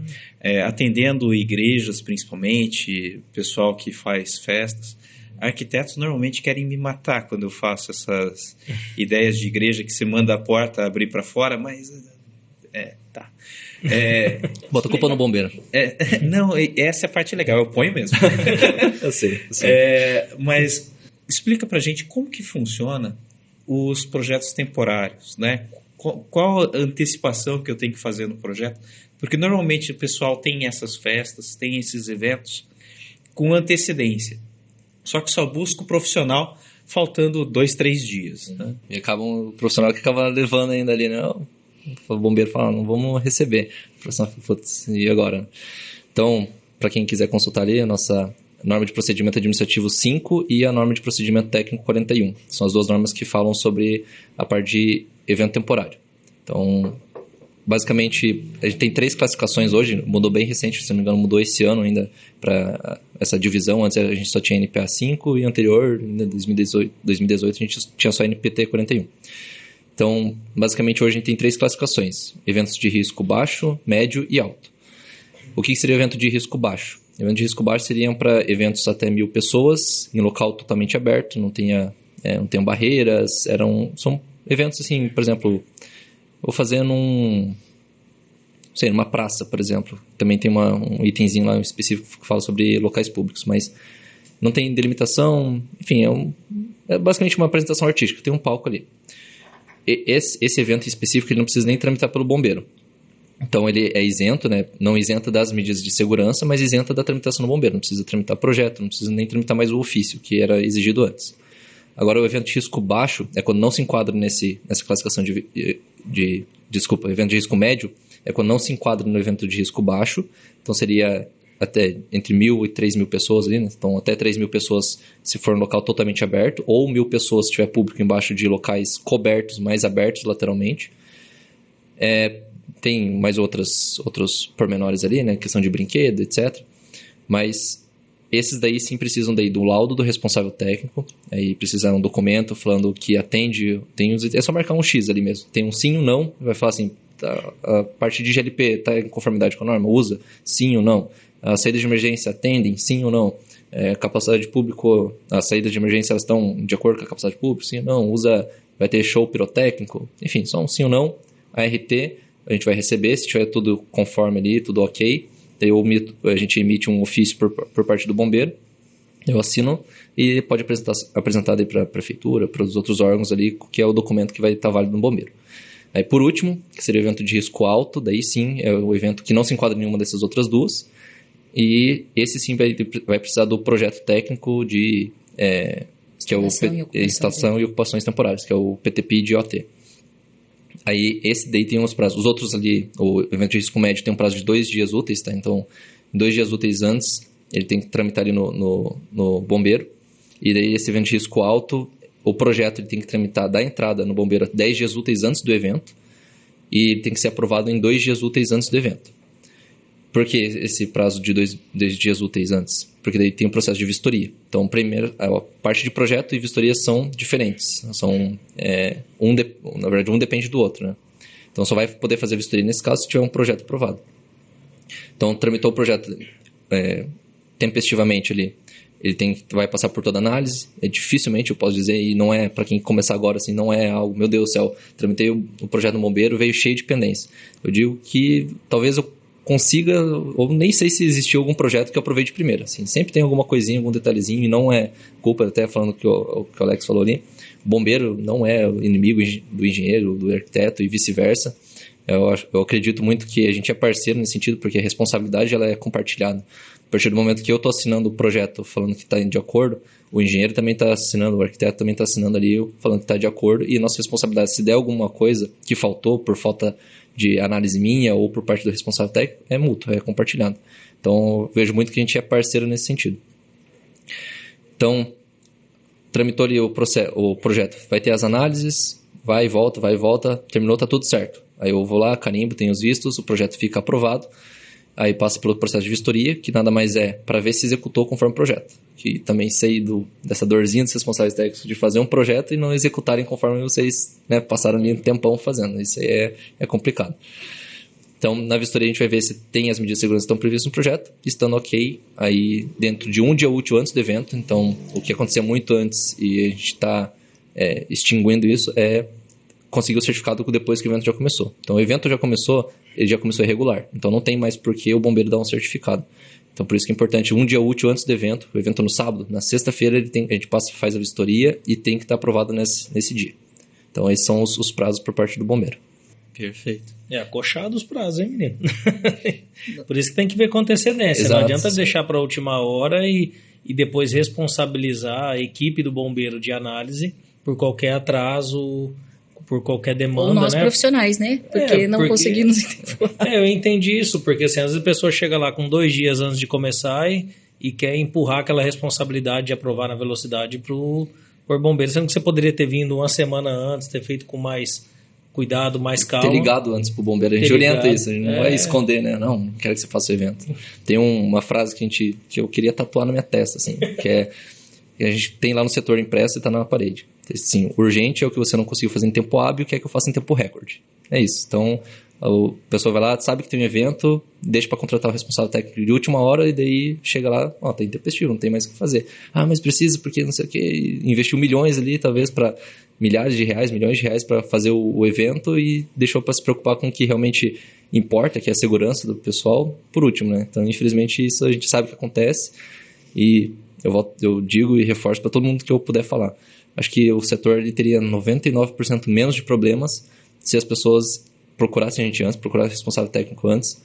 Atendendo igrejas, principalmente, pessoal que faz festas. Arquitetos normalmente querem me matar quando eu faço essas ideias de igreja que você manda a porta abrir para fora, mas... tá. Bota a culpa no bombeiro. Não, essa é a parte legal, eu ponho mesmo. Eu sei. Mas explica pra gente como que funciona os projetos temporários, né? Qual a antecipação que eu tenho que fazer no projeto? Porque normalmente o pessoal tem essas festas, tem esses eventos com antecedência. Só que só busca o profissional faltando 2, 3 dias. Né? E o profissional que acaba levando ainda ali, né? O bombeiro fala, não vamos receber. O profissional fala, e agora? Então, para quem quiser consultar ali, a nossa norma de procedimento administrativo 5 e a norma de procedimento técnico 41. São as duas normas que falam sobre a parte de evento temporário. Então, basicamente, a gente tem 3 classificações hoje, mudou bem recente, se não me engano, mudou esse ano ainda para essa divisão. Antes a gente só tinha NPA 5 e anterior, em 2018, a gente tinha só NPT 41. Então, basicamente, hoje a gente tem 3 classificações: eventos de risco baixo, médio e alto. O que seria evento de risco baixo? Eventos de risco baixo seriam para eventos até 1.000 pessoas, em local totalmente aberto, não tenham barreiras, são eventos assim, por exemplo, vou fazer numa praça, por exemplo. Também tem um itemzinho lá específico que fala sobre locais públicos, mas não tem delimitação, enfim, é basicamente uma apresentação artística, tem um palco ali. Esse evento específico ele não precisa nem tramitar pelo bombeiro. Então ele é isento, né? Não isenta das medidas de segurança, mas isenta da tramitação do bombeiro. Não precisa tramitar projeto, não precisa nem tramitar mais o ofício, que era exigido antes. Agora, o evento de risco baixo é quando não se enquadra nessa classificação evento de risco médio, é quando não se enquadra no evento de risco baixo. Então seria até entre 1.000 e 3.000 pessoas ali, né? Então até 3.000 pessoas se for um local totalmente aberto, ou 1.000 pessoas se tiver público embaixo de locais cobertos, mais abertos lateralmente. Tem mais outros pormenores ali, né? Questão de brinquedo, etc. Mas esses daí sim precisam do laudo do responsável técnico. Aí precisa um documento falando que atende. É só marcar um X ali mesmo. Tem um sim ou não. Vai falar assim, a parte de GLP está em conformidade com a norma? Usa? Sim ou não? As saídas de emergência atendem? Sim ou não? Capacidade de público, as saídas de emergência elas estão de acordo com a capacidade de público? Sim ou não? Vai ter show pirotécnico? Enfim, só um sim ou não. A RT a gente vai receber, se tiver tudo conforme ali, tudo ok. Daí a gente emite um ofício por parte do bombeiro, eu assino e pode apresentar para a prefeitura, para os outros órgãos ali, que é o documento que vai estar válido no bombeiro. Aí por último, que seria o evento de risco alto, daí sim é o evento que não se enquadra em nenhuma dessas outras duas, e esse sim vai precisar do projeto técnico que é o Instalação e Ocupações Temporárias, que é o PTPI-OT. Aí esse daí tem uns prazos. Os outros ali, o evento de risco médio tem um prazo de 2 dias úteis, tá? Então, 2 dias úteis antes, ele tem que tramitar ali no bombeiro. E daí esse evento de risco alto, o projeto ele tem que tramitar da entrada no bombeiro 10 dias úteis antes do evento. E tem que ser aprovado em 2 dias úteis antes do evento. Por que esse prazo de 2 dias úteis antes? Porque daí tem um processo de vistoria. Então, primeiro, a parte de projeto e vistoria são diferentes. Na verdade, um depende do outro, né? Então, só vai poder fazer vistoria nesse caso se tiver um projeto aprovado. Então, tramitou o projeto tempestivamente ali. Ele vai passar por toda a análise. Dificilmente, eu posso dizer, e não é para quem começar agora, assim, não é algo, meu Deus do céu, tramitei o projeto no bombeiro, veio cheio de pendência. Eu digo que talvez eu consiga, ou nem sei se existiu algum projeto que eu aprovei de primeira. Assim, sempre tem alguma coisinha, algum detalhezinho, e não é culpa, até falando que o Alex falou ali, o bombeiro não é o inimigo do engenheiro, do arquiteto e vice-versa. Eu acredito muito que a gente é parceiro nesse sentido, porque a responsabilidade ela é compartilhada. A partir do momento que eu estou assinando o projeto falando que está de acordo, o engenheiro também está assinando, o arquiteto também está assinando ali falando que está de acordo, e nossa responsabilidade, se der alguma coisa que faltou por falta de análise minha ou por parte do responsável técnico, é mútuo, é compartilhado. Então, eu vejo muito que a gente é parceiro nesse sentido. Então, tramitou ali o projeto, vai ter as análises, vai e volta, terminou, tá tudo certo. Aí eu vou lá, carimbo, tenho os vistos, o projeto fica aprovado, aí passa pelo processo de vistoria, que nada mais é para ver se executou conforme o projeto. Que também sei dessa dorzinha dos responsáveis técnicos de fazer um projeto e não executarem conforme vocês, né, passaram ali um tempão fazendo. Isso aí é complicado. Então, na vistoria a gente vai ver se tem as medidas de segurança que estão previstas no projeto, estando ok, aí dentro de um dia útil antes do evento. Então, o que acontecia muito antes e a gente está extinguindo isso é conseguir o certificado depois que o evento já começou. Então, o evento já começou, ele já começou irregular. Então, não tem mais por que o bombeiro dar um certificado. Então, por isso que é importante, um dia útil antes do evento, o evento no sábado, na sexta-feira a gente faz a vistoria e tem que estar aprovado nesse dia. Então, esses são os prazos por parte do bombeiro. Perfeito. Acochado os prazos, hein, menino? Por isso que tem que ver com antecedência. Exato. Não adianta deixar para a última hora e depois responsabilizar a equipe do bombeiro de análise por qualquer atraso, por qualquer demanda. Ou nós, né? Profissionais, né? Porque não conseguimos entender. Eu entendi isso, porque assim, às vezes a pessoa chega lá com 2 dias antes de começar e quer empurrar aquela responsabilidade de aprovar na velocidade por bombeiro, sendo que você poderia ter vindo uma semana antes, ter feito com mais cuidado, mais calma. Ter ligado antes pro bombeiro. A gente orienta isso, a gente não vai esconder, né? Não quero que você faça o evento. Tem uma frase que eu queria tatuar na minha testa, assim, que a gente tem lá no setor impresso e tá na parede. Assim, urgente é o que você não conseguiu fazer em tempo hábil, quer que eu faça em tempo recorde. É isso. Então, a pessoa vai lá, sabe que tem um evento, deixa para contratar o responsável técnico de última hora e daí chega lá, tá intempestivo, não tem mais o que fazer. Mas precisa porque não sei o que, investiu milhões ali, talvez para milhões de reais para fazer o evento e deixou para se preocupar com o que realmente importa, que é a segurança do pessoal, por último, né? Então, infelizmente, isso a gente sabe que acontece e eu digo e reforço para todo mundo que eu puder falar. Acho que o setor ele teria 99% menos de problemas se as pessoas procurassem a gente antes, procurassem o responsável técnico antes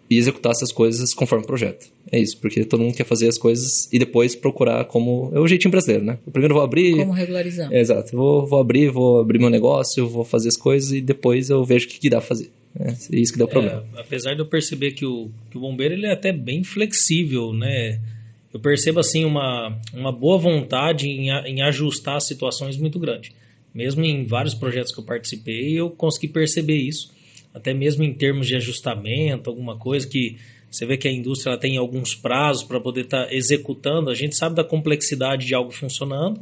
e executassem as coisas conforme o projeto. É isso, porque todo mundo quer fazer as coisas e depois procurar como... É o jeitinho brasileiro, né? Eu primeiro vou abrir... Como regularizar. Exato. Vou abrir meu negócio, vou fazer as coisas e depois eu vejo o que dá a fazer. É isso que dá o problema. Apesar de eu perceber que o bombeiro ele é até bem flexível, né? Eu percebo assim uma boa vontade em ajustar situações muito grande. Mesmo em vários projetos que eu participei, eu consegui perceber isso. Até mesmo em termos de ajustamento, alguma coisa que você vê que a indústria ela tem alguns prazos para poder estar executando. A gente sabe da complexidade de algo funcionando.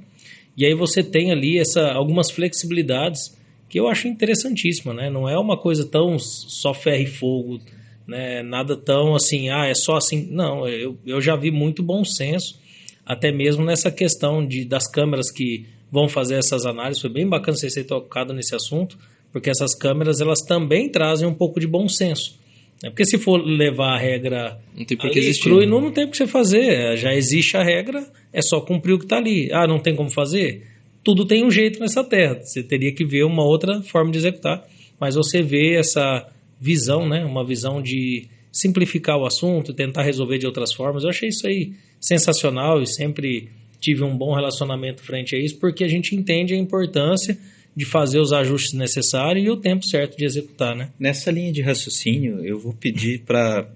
E aí você tem ali algumas flexibilidades que eu acho interessantíssima, né? Não é uma coisa tão só ferro e fogo, né? Nada tão assim, é só assim. Não, eu já vi muito bom senso, até mesmo nessa questão das câmeras que vão fazer essas análises. Foi bem bacana você ter tocado nesse assunto, porque essas câmeras elas também trazem um pouco de bom senso. Porque se for levar a regra não tem por que existir. Não tem o que você fazer. Já existe a regra, é só cumprir o que está ali. Não tem como fazer? Tudo tem um jeito nessa terra. Você teria que ver uma outra forma de executar. Mas você vê essa visão, né? Uma visão de simplificar o assunto, tentar resolver de outras formas. Eu achei isso aí sensacional e sempre tive um bom relacionamento frente a isso, porque a gente entende a importância de fazer os ajustes necessários e o tempo certo de executar, né? Nessa linha de raciocínio, eu vou pedir para a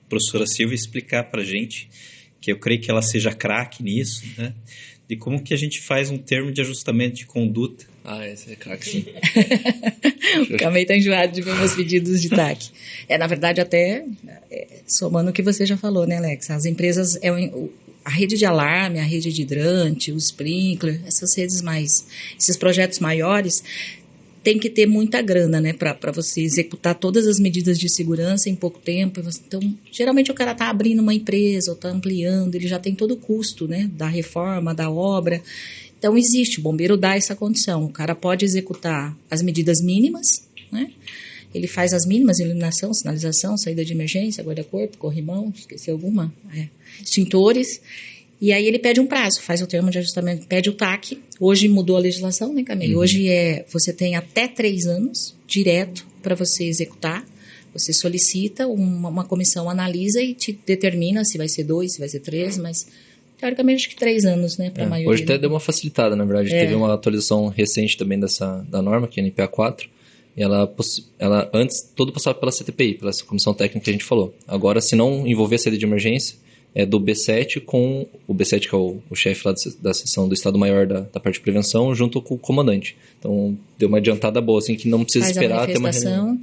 professora Silvia explicar para a gente, que eu creio que ela seja craque nisso, né? De como que a gente faz um termo de ajustamento de conduta. Esse é craque, sim. O Camei está enjoado de ver meus pedidos de TAC. Na verdade, até somando o que você já falou, né, Alex? As empresas... A rede de alarme, a rede de hidrante, o sprinkler, esses projetos maiores, tem que ter muita grana, né, para você executar todas as medidas de segurança em pouco tempo. Então, geralmente o cara está abrindo uma empresa ou está ampliando, ele já tem todo o custo, né, da reforma, da obra. Então, o bombeiro dá essa condição. O cara pode executar as medidas mínimas, né? Ele faz as mínimas, iluminação, sinalização, saída de emergência, guarda-corpo, corrimão, esqueci alguma, extintores, e aí ele pede um prazo, faz o termo de ajustamento, pede o TAC. Hoje mudou a legislação, né, Camille? Hoje você tem até 3 anos direto para você executar. Você solicita, uma comissão analisa e te determina se vai ser 2, se vai ser 3, mas teoricamente acho que 3 anos, né, para a maioria. Hoje até deu uma facilitada, na verdade. Teve uma atualização recente também da norma, que é a NPA 4. E ela antes, tudo passava pela CTPI, pela Comissão Técnica que a gente falou. Agora, se não envolver saída de emergência, do B7 com o B7, que é o chefe lá da seção do Estado-Maior da parte de prevenção, junto com o comandante. Então, deu uma adiantada boa, assim, que não precisa esperar ter uma reunião.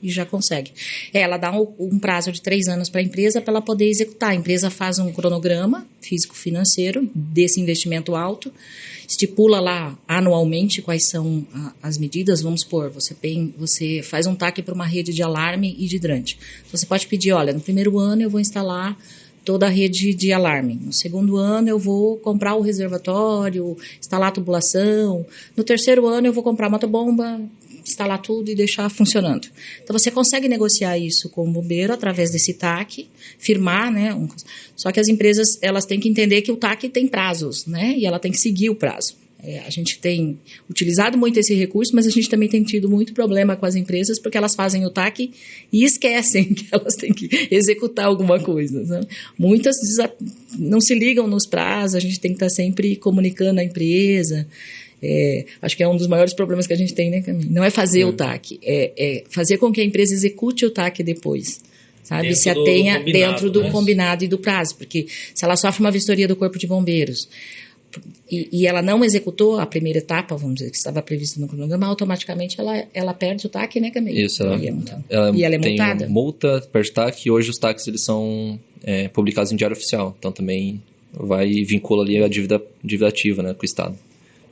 E já consegue. Ela dá um prazo de 3 anos para a empresa para ela poder executar. A empresa faz um cronograma físico-financeiro desse investimento alto, estipula lá anualmente quais são as medidas. Vamos supor, você faz um TAC para uma rede de alarme e de hidrante. Você pode pedir, olha, no primeiro ano eu vou instalar toda a rede de alarme. No segundo ano eu vou comprar o reservatório, instalar a tubulação. No terceiro ano eu vou comprar a motobomba, instalar tudo e deixar funcionando. Então você consegue negociar isso com o bombeiro através desse TAC, firmar, né? Só que as empresas, elas têm que entender que o TAC tem prazos, né? E ela tem que seguir o prazo. A gente tem utilizado muito esse recurso, mas a gente também tem tido muito problema com as empresas porque elas fazem o TAC e esquecem que elas têm que executar alguma coisa, né? Muitas não se ligam nos prazos, a gente tem que estar sempre comunicando a empresa. Acho que é um dos maiores problemas que a gente tem, né, Camille? Não é fazer o TAC, é fazer com que a empresa execute o TAC depois. Sabe? Se atenha dentro do combinado e do prazo, porque se ela sofre uma vistoria do Corpo de Bombeiros e ela não executou a primeira etapa, vamos dizer, que estava prevista no cronograma, automaticamente ela perde o TAC, né, Camille? Isso, ela é tem multada? Multa, perde TAC, e hoje os TACs eles são publicados em diário oficial, então também vai e vincula ali a dívida ativa, né, com o Estado.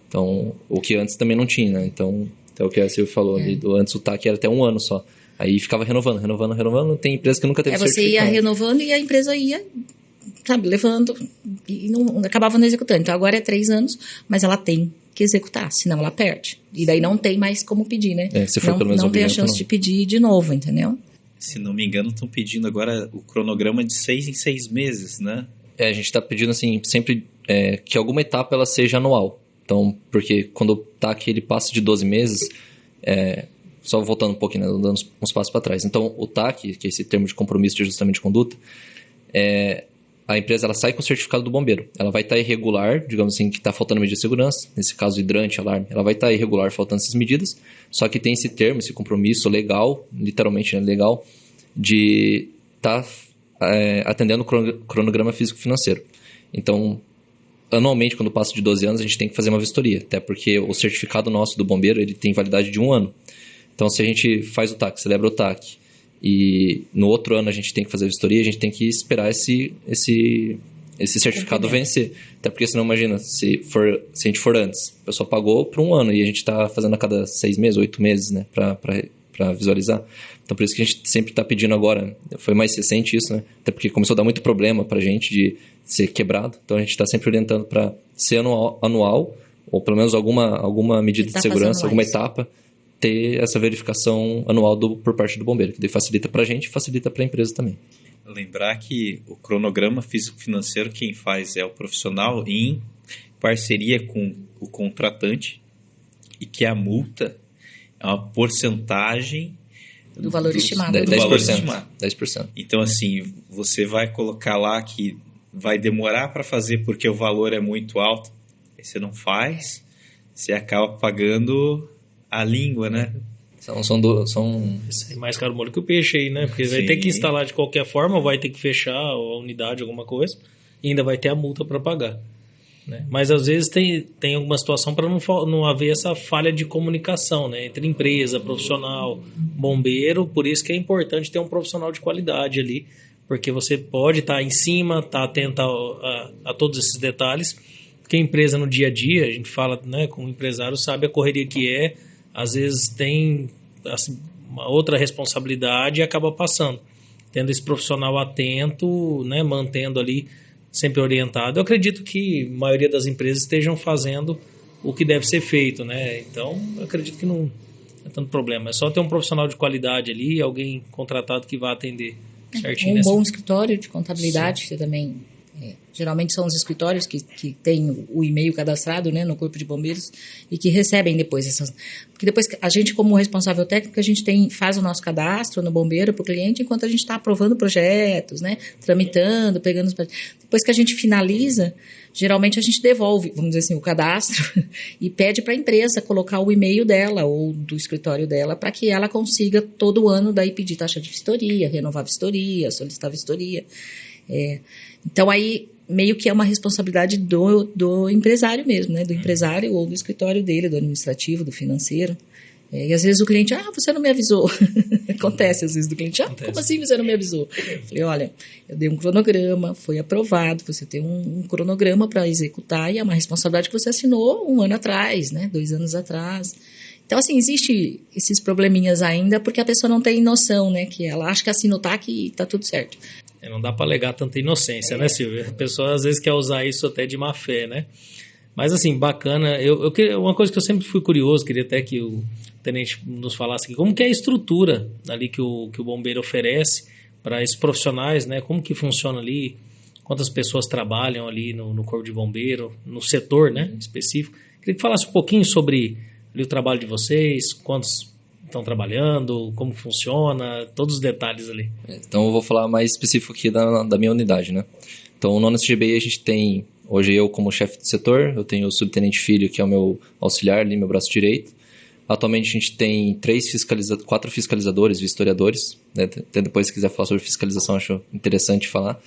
Então, o que antes também não tinha, né? Então, é o que a Silvia falou ali, antes o TAC era até 1 ano só. Aí ficava renovando. Tem empresa que nunca teve certificado. Você ia renovando e a empresa ia, sabe, levando e não acabava não executando. Então agora é 3 anos, mas ela tem que executar, senão ela perde. E daí não tem mais como pedir, né? Se for pelo menos não tem a chance de pedir de novo, entendeu? Se não me engano, estão pedindo agora o cronograma de 6 em 6 meses, né? A gente está pedindo assim, sempre que alguma etapa ela seja anual. Então, porque quando o TAC ele passa de 12 meses, só voltando um pouquinho, né, dando uns passos para trás. Então, o TAC, que é esse termo de compromisso de ajustamento de conduta, a empresa ela sai com o certificado do bombeiro. Ela vai estar irregular, digamos assim, que está faltando medida de segurança, nesse caso hidrante, alarme, ela vai estar irregular faltando essas medidas, só que tem esse termo, esse compromisso legal, literalmente, né, legal, de estar atendendo o cronograma físico-financeiro. Então, anualmente, quando passa de 12 anos, a gente tem que fazer uma vistoria, até porque o certificado nosso do bombeiro ele tem validade de 1 ano. Então, se a gente faz o TAC, celebra o TAC, e no outro ano a gente tem que fazer a vistoria, a gente tem que esperar esse certificado vencer. Até porque, senão, imagina, se a gente for antes, a pessoa pagou por 1 ano e a gente está fazendo a cada 6 meses, 8 meses, né, para visualizar. Então, por isso que a gente sempre está pedindo agora, foi mais recente isso, né, até porque começou a dar muito problema para a gente de ser quebrado. Então, a gente está sempre orientando para ser anual, ou pelo menos alguma medida de segurança, alguma etapa, ter essa verificação anual por parte do bombeiro, que daí facilita para a gente e facilita para a empresa também. Lembrar que o cronograma físico-financeiro quem faz é o profissional em parceria com o contratante e que a multa é uma porcentagem do valor estimado. 10%. Então, assim, você vai colocar lá que vai demorar para fazer porque o valor é muito alto, aí você não faz, você acaba pagando a língua, né? Isso é mais caro molho que o peixe aí, né? Porque vai ter que instalar de qualquer forma, vai ter que fechar a unidade, alguma coisa, e ainda vai ter a multa para pagar, né? Mas às vezes tem alguma situação para não haver essa falha de comunicação, né? Entre empresa, profissional, bombeiro. Por isso que é importante ter um profissional de qualidade ali, porque você pode estar em cima, estar atento a todos esses detalhes, porque a empresa no dia a dia, a gente fala, né, como empresário, sabe a correria que às vezes tem assim, uma outra responsabilidade e acaba passando. Tendo esse profissional atento, né, mantendo ali sempre orientado. Eu acredito que a maioria das empresas estejam fazendo o que deve ser feito, né? Então, eu acredito que não é tanto problema. É só ter um profissional de qualidade ali, alguém contratado que vá atender certinho. Um bom escritório de contabilidade, que também... geralmente são os escritórios que têm o e-mail cadastrado, né, no Corpo de Bombeiros e que recebem depois essas... Porque depois a gente, como responsável técnico, a gente faz o nosso cadastro no bombeiro para o cliente enquanto a gente está aprovando projetos, né, tramitando, pegando os... Depois que a gente finaliza, geralmente a gente devolve, vamos dizer assim, o cadastro e pede para a empresa colocar o e-mail dela ou do escritório dela para que ela consiga todo ano daí pedir taxa de vistoria, renovar a vistoria, solicitar a vistoria. Então, aí, meio que é uma responsabilidade do empresário mesmo, né? Do empresário ou do escritório dele, do administrativo, do financeiro. E às vezes o cliente, você não me avisou. Acontece às vezes do cliente, como assim você não me avisou? Eu falei, olha, eu dei um cronograma, foi aprovado, você tem um cronograma para executar e é uma responsabilidade que você assinou 1 ano atrás, né? 2 anos atrás. Então, assim, existe esses probleminhas ainda porque a pessoa não tem noção, né? Que ela acha que assinou que tá tudo certo. Não dá para alegar tanta inocência, né, Silvia? A pessoa às vezes quer usar isso até de má fé, né? Mas, assim, bacana. Uma coisa que eu sempre fui curioso, queria até que o tenente nos falasse aqui, como que é a estrutura ali que o bombeiro oferece para esses profissionais, né? Como que funciona ali, quantas pessoas trabalham ali no Corpo de Bombeiro, no setor, né, específico. Queria que falasse um pouquinho sobre ali, o trabalho de vocês, quantos estão trabalhando, como funciona, todos os detalhes ali. Então eu vou falar mais específico aqui da minha unidade, né? Então no SGBI a gente tem, hoje eu como chefe de setor, eu tenho o subtenente Filho, que é o meu auxiliar ali, meu braço direito. Atualmente a gente tem 4 fiscalizadores, vistoriadores, né? Até depois se quiser falar sobre fiscalização, acho interessante falar,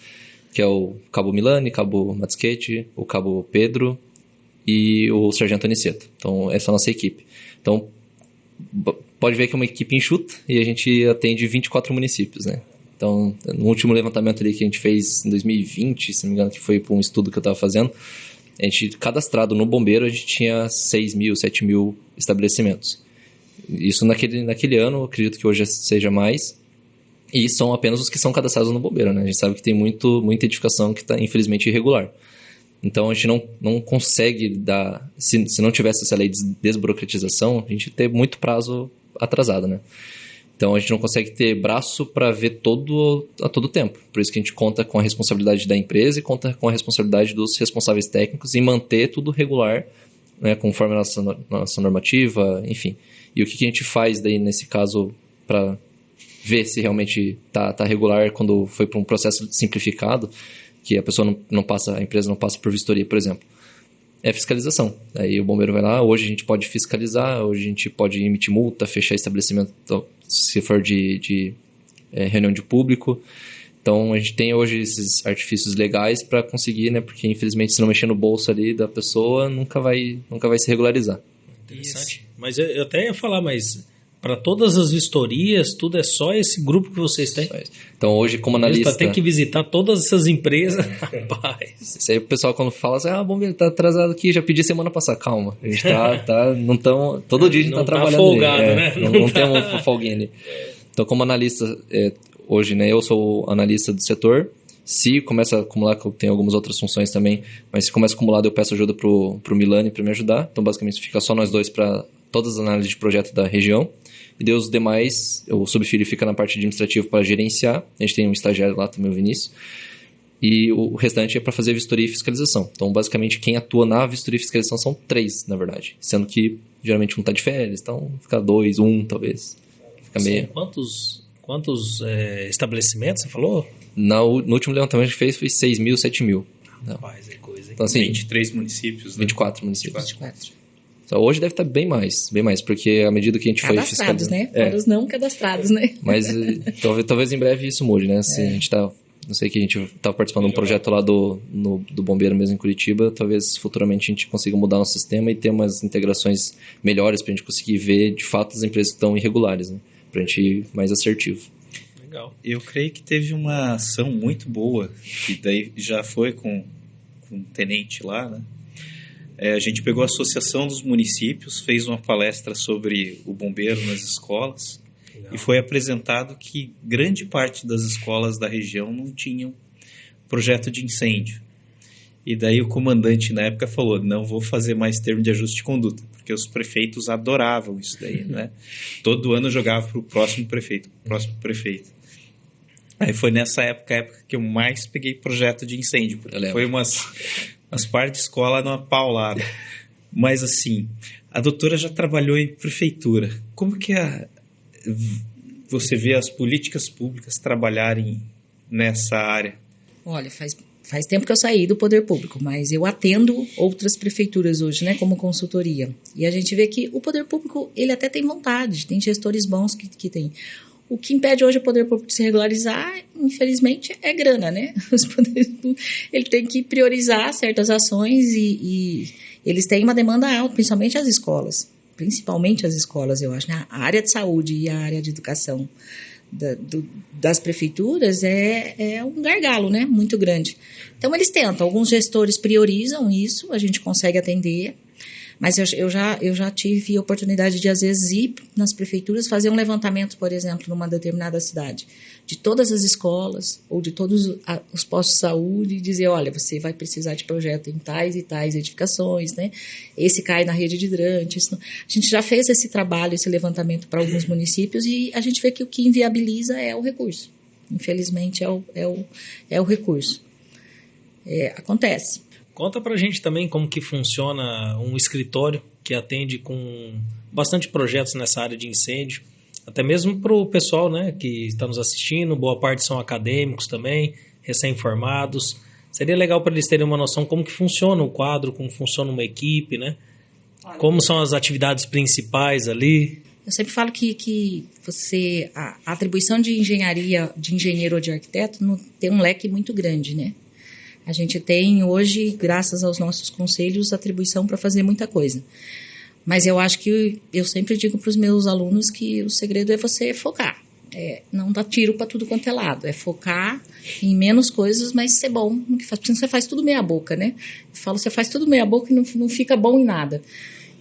que é o Cabo Milani, Cabo Matsquete, o Cabo Pedro e o Sargento Aniceto. Então essa é a nossa equipe. Então pode ver que é uma equipe enxuta e a gente atende 24 municípios, né? Então, no último levantamento ali que a gente fez em 2020, se não me engano, que foi por um estudo que eu estava fazendo, a gente, cadastrado no bombeiro, a gente tinha 6 mil, 7 mil estabelecimentos. Isso naquele ano, acredito que hoje seja mais, e são apenas os que são cadastrados no bombeiro, né? A gente sabe que tem muita edificação que está, infelizmente, irregular. Então, a gente não consegue dar... Se não tivesse essa lei de desburocratização, a gente ia ter muito prazo atrasado, né? Então, a gente não consegue ter braço para ver a todo tempo. Por isso que a gente conta com a responsabilidade da empresa e conta com a responsabilidade dos responsáveis técnicos em manter tudo regular, né, conforme a nossa normativa, enfim. E o que a gente faz daí, nesse caso, para ver se realmente está regular quando foi para um processo simplificado, que a pessoa a empresa não passa por vistoria, por exemplo. É fiscalização. Aí o bombeiro vai lá, hoje a gente pode fiscalizar, hoje a gente pode emitir multa, fechar estabelecimento, se for de reunião de público. Então a gente tem hoje esses artifícios legais para conseguir, né? Porque infelizmente se não mexer no bolso ali da pessoa, nunca vai se regularizar. Interessante. Mas eu até ia falar, mas para todas as vistorias, tudo é só esse grupo que vocês têm? Então hoje, como analista... Tem que visitar todas essas empresas. Rapaz. Isso aí o pessoal quando fala assim, bombeiro, tá atrasado aqui, já pedi semana passada. Calma, a gente não estamos... Todo dia a gente está trabalhando. Folgado, né? Não temos uma folguinha ali. Então como analista, hoje, né, eu sou analista do setor. Se começa a acumular, que eu tenho algumas outras funções também, mas se começa a acumular, eu peço ajuda pro Milani para me ajudar. Então basicamente fica só nós dois para todas as análises de projeto da região. E daí os demais, o subfilho fica na parte administrativa para gerenciar. A gente tem um estagiário lá também, o Vinícius. E o restante é para fazer vistoria e fiscalização. Então, basicamente, quem atua na vistoria e fiscalização são 3, na verdade. Sendo que, geralmente, um está de férias, então fica 2, 1, talvez. Fica meio... Quantos estabelecimentos você falou? No último levantamento que a gente fez foi 6 mil, 7 mil. Rapaz, é coisa, hein? Então, assim, 23 municípios, né? 24 municípios. 24. Então, hoje deve estar bem mais, porque à medida que a gente foi fiscalizando... Cadastrados, né? Fora os não cadastrados, né? Mas talvez em breve isso mude, né? Se a gente tá... Não sei que a gente estava participando de um projeto lá do Bombeiro mesmo em Curitiba, talvez futuramente a gente consiga mudar nosso sistema e ter umas integrações melhores para a gente conseguir ver, de fato, as empresas que estão irregulares, né? Para a gente ir mais assertivo. Legal. Eu creio que teve uma ação muito boa, que daí já foi com o tenente lá, né? A gente pegou a Associação dos Municípios, fez uma palestra sobre o bombeiro nas escolas. Legal. E foi apresentado que grande parte das escolas da região não tinham projeto de incêndio. E daí o comandante na época falou, não vou fazer mais termo de ajuste de conduta, porque os prefeitos adoravam isso daí, né? Todo ano eu jogava para o próximo prefeito. Aí foi nessa época que eu mais peguei projeto de incêndio, porque foi umas partes de escola numa paulada. Mas assim, a doutora já trabalhou em prefeitura. Como que você vê as políticas públicas trabalharem nessa área? Olha, faz tempo que eu saí do poder público, mas eu atendo outras prefeituras hoje, né, como consultoria. E a gente vê que o poder público, ele até tem vontade, tem gestores bons que tem. O que impede hoje o poder público de se regularizar, infelizmente, é grana, né? Ele tem que priorizar certas ações e eles têm uma demanda alta, principalmente as escolas. Principalmente as escolas, eu acho, né? A área de saúde e a área de educação das prefeituras é um gargalo, né? Muito grande. Então, eles tentam. Alguns gestores priorizam isso, a gente consegue atender. Mas eu já tive a oportunidade de, às vezes, ir nas prefeituras, fazer um levantamento, por exemplo, numa determinada cidade, de todas as escolas ou de todos os postos de saúde e dizer, olha, você vai precisar de projeto em tais e tais edificações, né? Esse cai na rede de hidrantes. A gente já fez esse trabalho, esse levantamento para alguns municípios e a gente vê que o que inviabiliza é o recurso. Infelizmente, é o recurso. Acontece. Conta pra gente também como que funciona um escritório que atende com bastante projetos nessa área de incêndio, até mesmo para o pessoal, né, que está nos assistindo, boa parte são acadêmicos também, recém-formados. Seria legal para eles terem uma noção como que funciona o quadro, como funciona uma equipe, né? Como são as atividades principais ali. Eu sempre falo que a atribuição de engenharia, de engenheiro ou de arquiteto, tem um leque muito grande, né? A gente tem hoje, graças aos nossos conselhos, atribuição para fazer muita coisa. Mas eu acho que eu sempre digo para os meus alunos que o segredo é você focar. Não dar tiro para tudo quanto é lado. É focar em menos coisas, mas ser bom no que faz. Porque você faz tudo meia boca, né? Eu falo, você faz tudo meia boca e não fica bom em nada.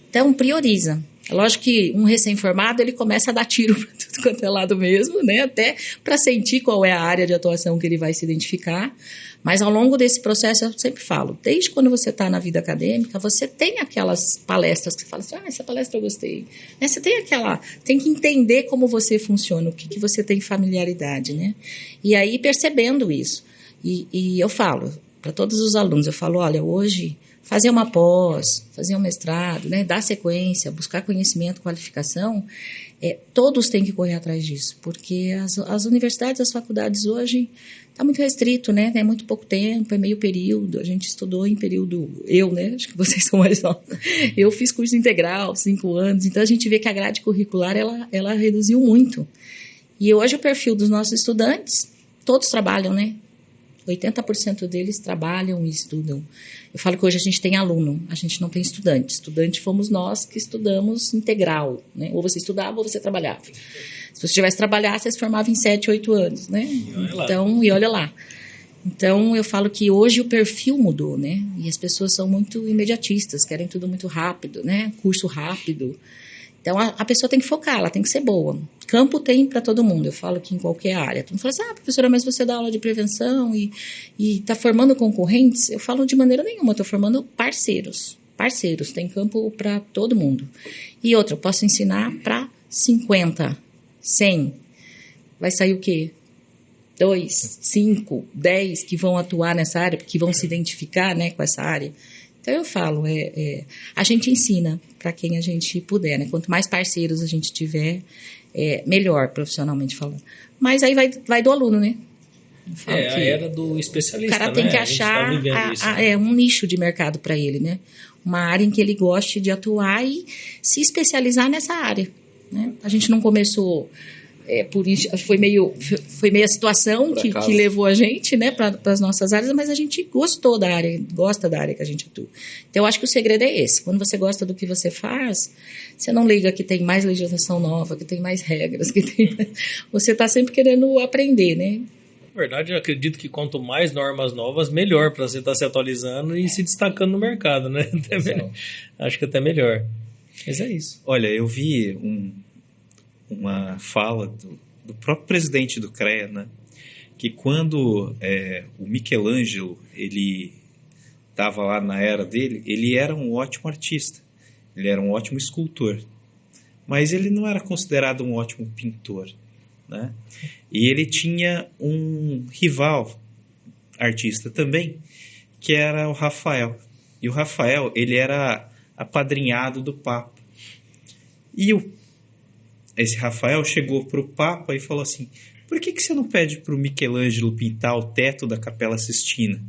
Então, prioriza. É lógico que um recém-formado, ele começa a dar tiro para tudo quanto é lado mesmo, né? Até para sentir qual é a área de atuação que ele vai se identificar. Mas ao longo desse processo, eu sempre falo, desde quando você está na vida acadêmica, você tem aquelas palestras que você fala assim, essa palestra eu gostei. Né? Você tem que entender como você funciona, o que você tem familiaridade, né? E aí, percebendo isso, e eu falo para todos os alunos, eu falo, olha, hoje fazer uma pós, fazer um mestrado, né, dar sequência, buscar conhecimento, qualificação, todos têm que correr atrás disso, porque as universidades, as faculdades hoje está muito restrito, né, é muito pouco tempo, é meio período, a gente estudou em período, né, acho que vocês são mais novos, eu fiz curso integral, 5 anos, então a gente vê que a grade curricular, ela reduziu muito, e hoje o perfil dos nossos estudantes, todos trabalham, né, 80% deles trabalham e estudam. Eu falo que hoje a gente tem aluno, a gente não tem estudante. Estudante fomos nós que estudamos integral, né? Ou você estudava ou você trabalhava. Se você tivesse trabalhar, você se formava em 7, 8 anos, né? E olha lá. Então, eu falo que hoje o perfil mudou, né? E as pessoas são muito imediatistas, querem tudo muito rápido, né? Curso rápido. Então, a pessoa tem que focar, ela tem que ser boa. Campo tem para todo mundo, eu falo que em qualquer área. Tu não fala assim, professora, mas você dá aula de prevenção e está formando concorrentes? Eu falo de maneira nenhuma, estou formando parceiros. Parceiros, tem campo para todo mundo. E outra, eu posso ensinar para 50, 100. Vai sair o quê? 2, 5, 10 que vão atuar nessa área, que vão se identificar, né, com essa área. Então, eu falo, a gente ensina para quem a gente puder, né? Quanto mais parceiros a gente tiver, melhor, profissionalmente falando. Mas aí vai do aluno, né? A era do especialista, o cara tem que achar um nicho de mercado para ele, né? Uma área em que ele goste de atuar e se especializar nessa área, né? A gente não começou... por isso, foi meio a situação que levou a gente, né, para as nossas áreas, mas a gente gostou da área, gosta da área que a gente atua. Então, eu acho que o segredo é esse. Quando você gosta do que você faz, você não liga que tem mais legislação nova, que tem mais regras, você está sempre querendo aprender, né? Na verdade, eu acredito que quanto mais normas novas, melhor para você estar se atualizando e se destacando no mercado, né? Acho que até melhor. Mas é isso. Olha, eu vi uma fala do próprio presidente do CREA, né? Que quando o Michelangelo ele estava lá na era dele, ele era um ótimo artista, ele era um ótimo escultor, mas ele não era considerado um ótimo pintor, né? E ele tinha um rival artista também, que era o Rafael. E o Rafael, ele era apadrinhado do Papa. E esse Rafael chegou para o Papa e falou assim, por que você não pede para o Michelangelo pintar o teto da Capela Sistina?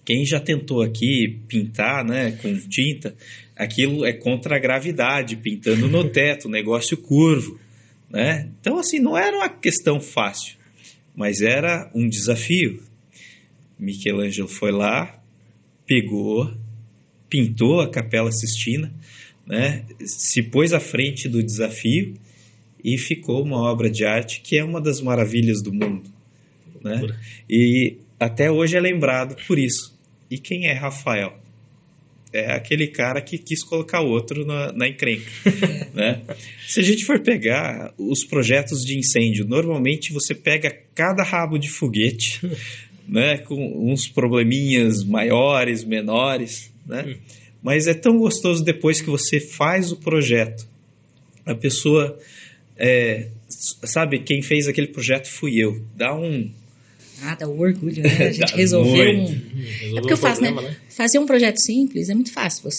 Quem já tentou aqui pintar, né, com tinta, aquilo é contra a gravidade, pintando no teto, negócio curvo, né? Então, assim, não era uma questão fácil, mas era um desafio. Michelangelo foi lá, pegou, pintou a Capela Sistina, né? Se pôs à frente do desafio e ficou uma obra de arte que é uma das maravilhas do mundo, né? E até hoje é lembrado por isso. E quem é Rafael? É aquele cara que quis colocar outro na encrenca, né? Se a gente for pegar os projetos de incêndio, normalmente você pega cada rabo de foguete, né, com uns probleminhas maiores, menores, né? Mas é tão gostoso depois que você faz o projeto. A pessoa, sabe, quem fez aquele projeto fui eu. Dá um orgulho, né? A gente resolveu É porque eu faço, problema, né? Fazer um projeto simples é muito fácil.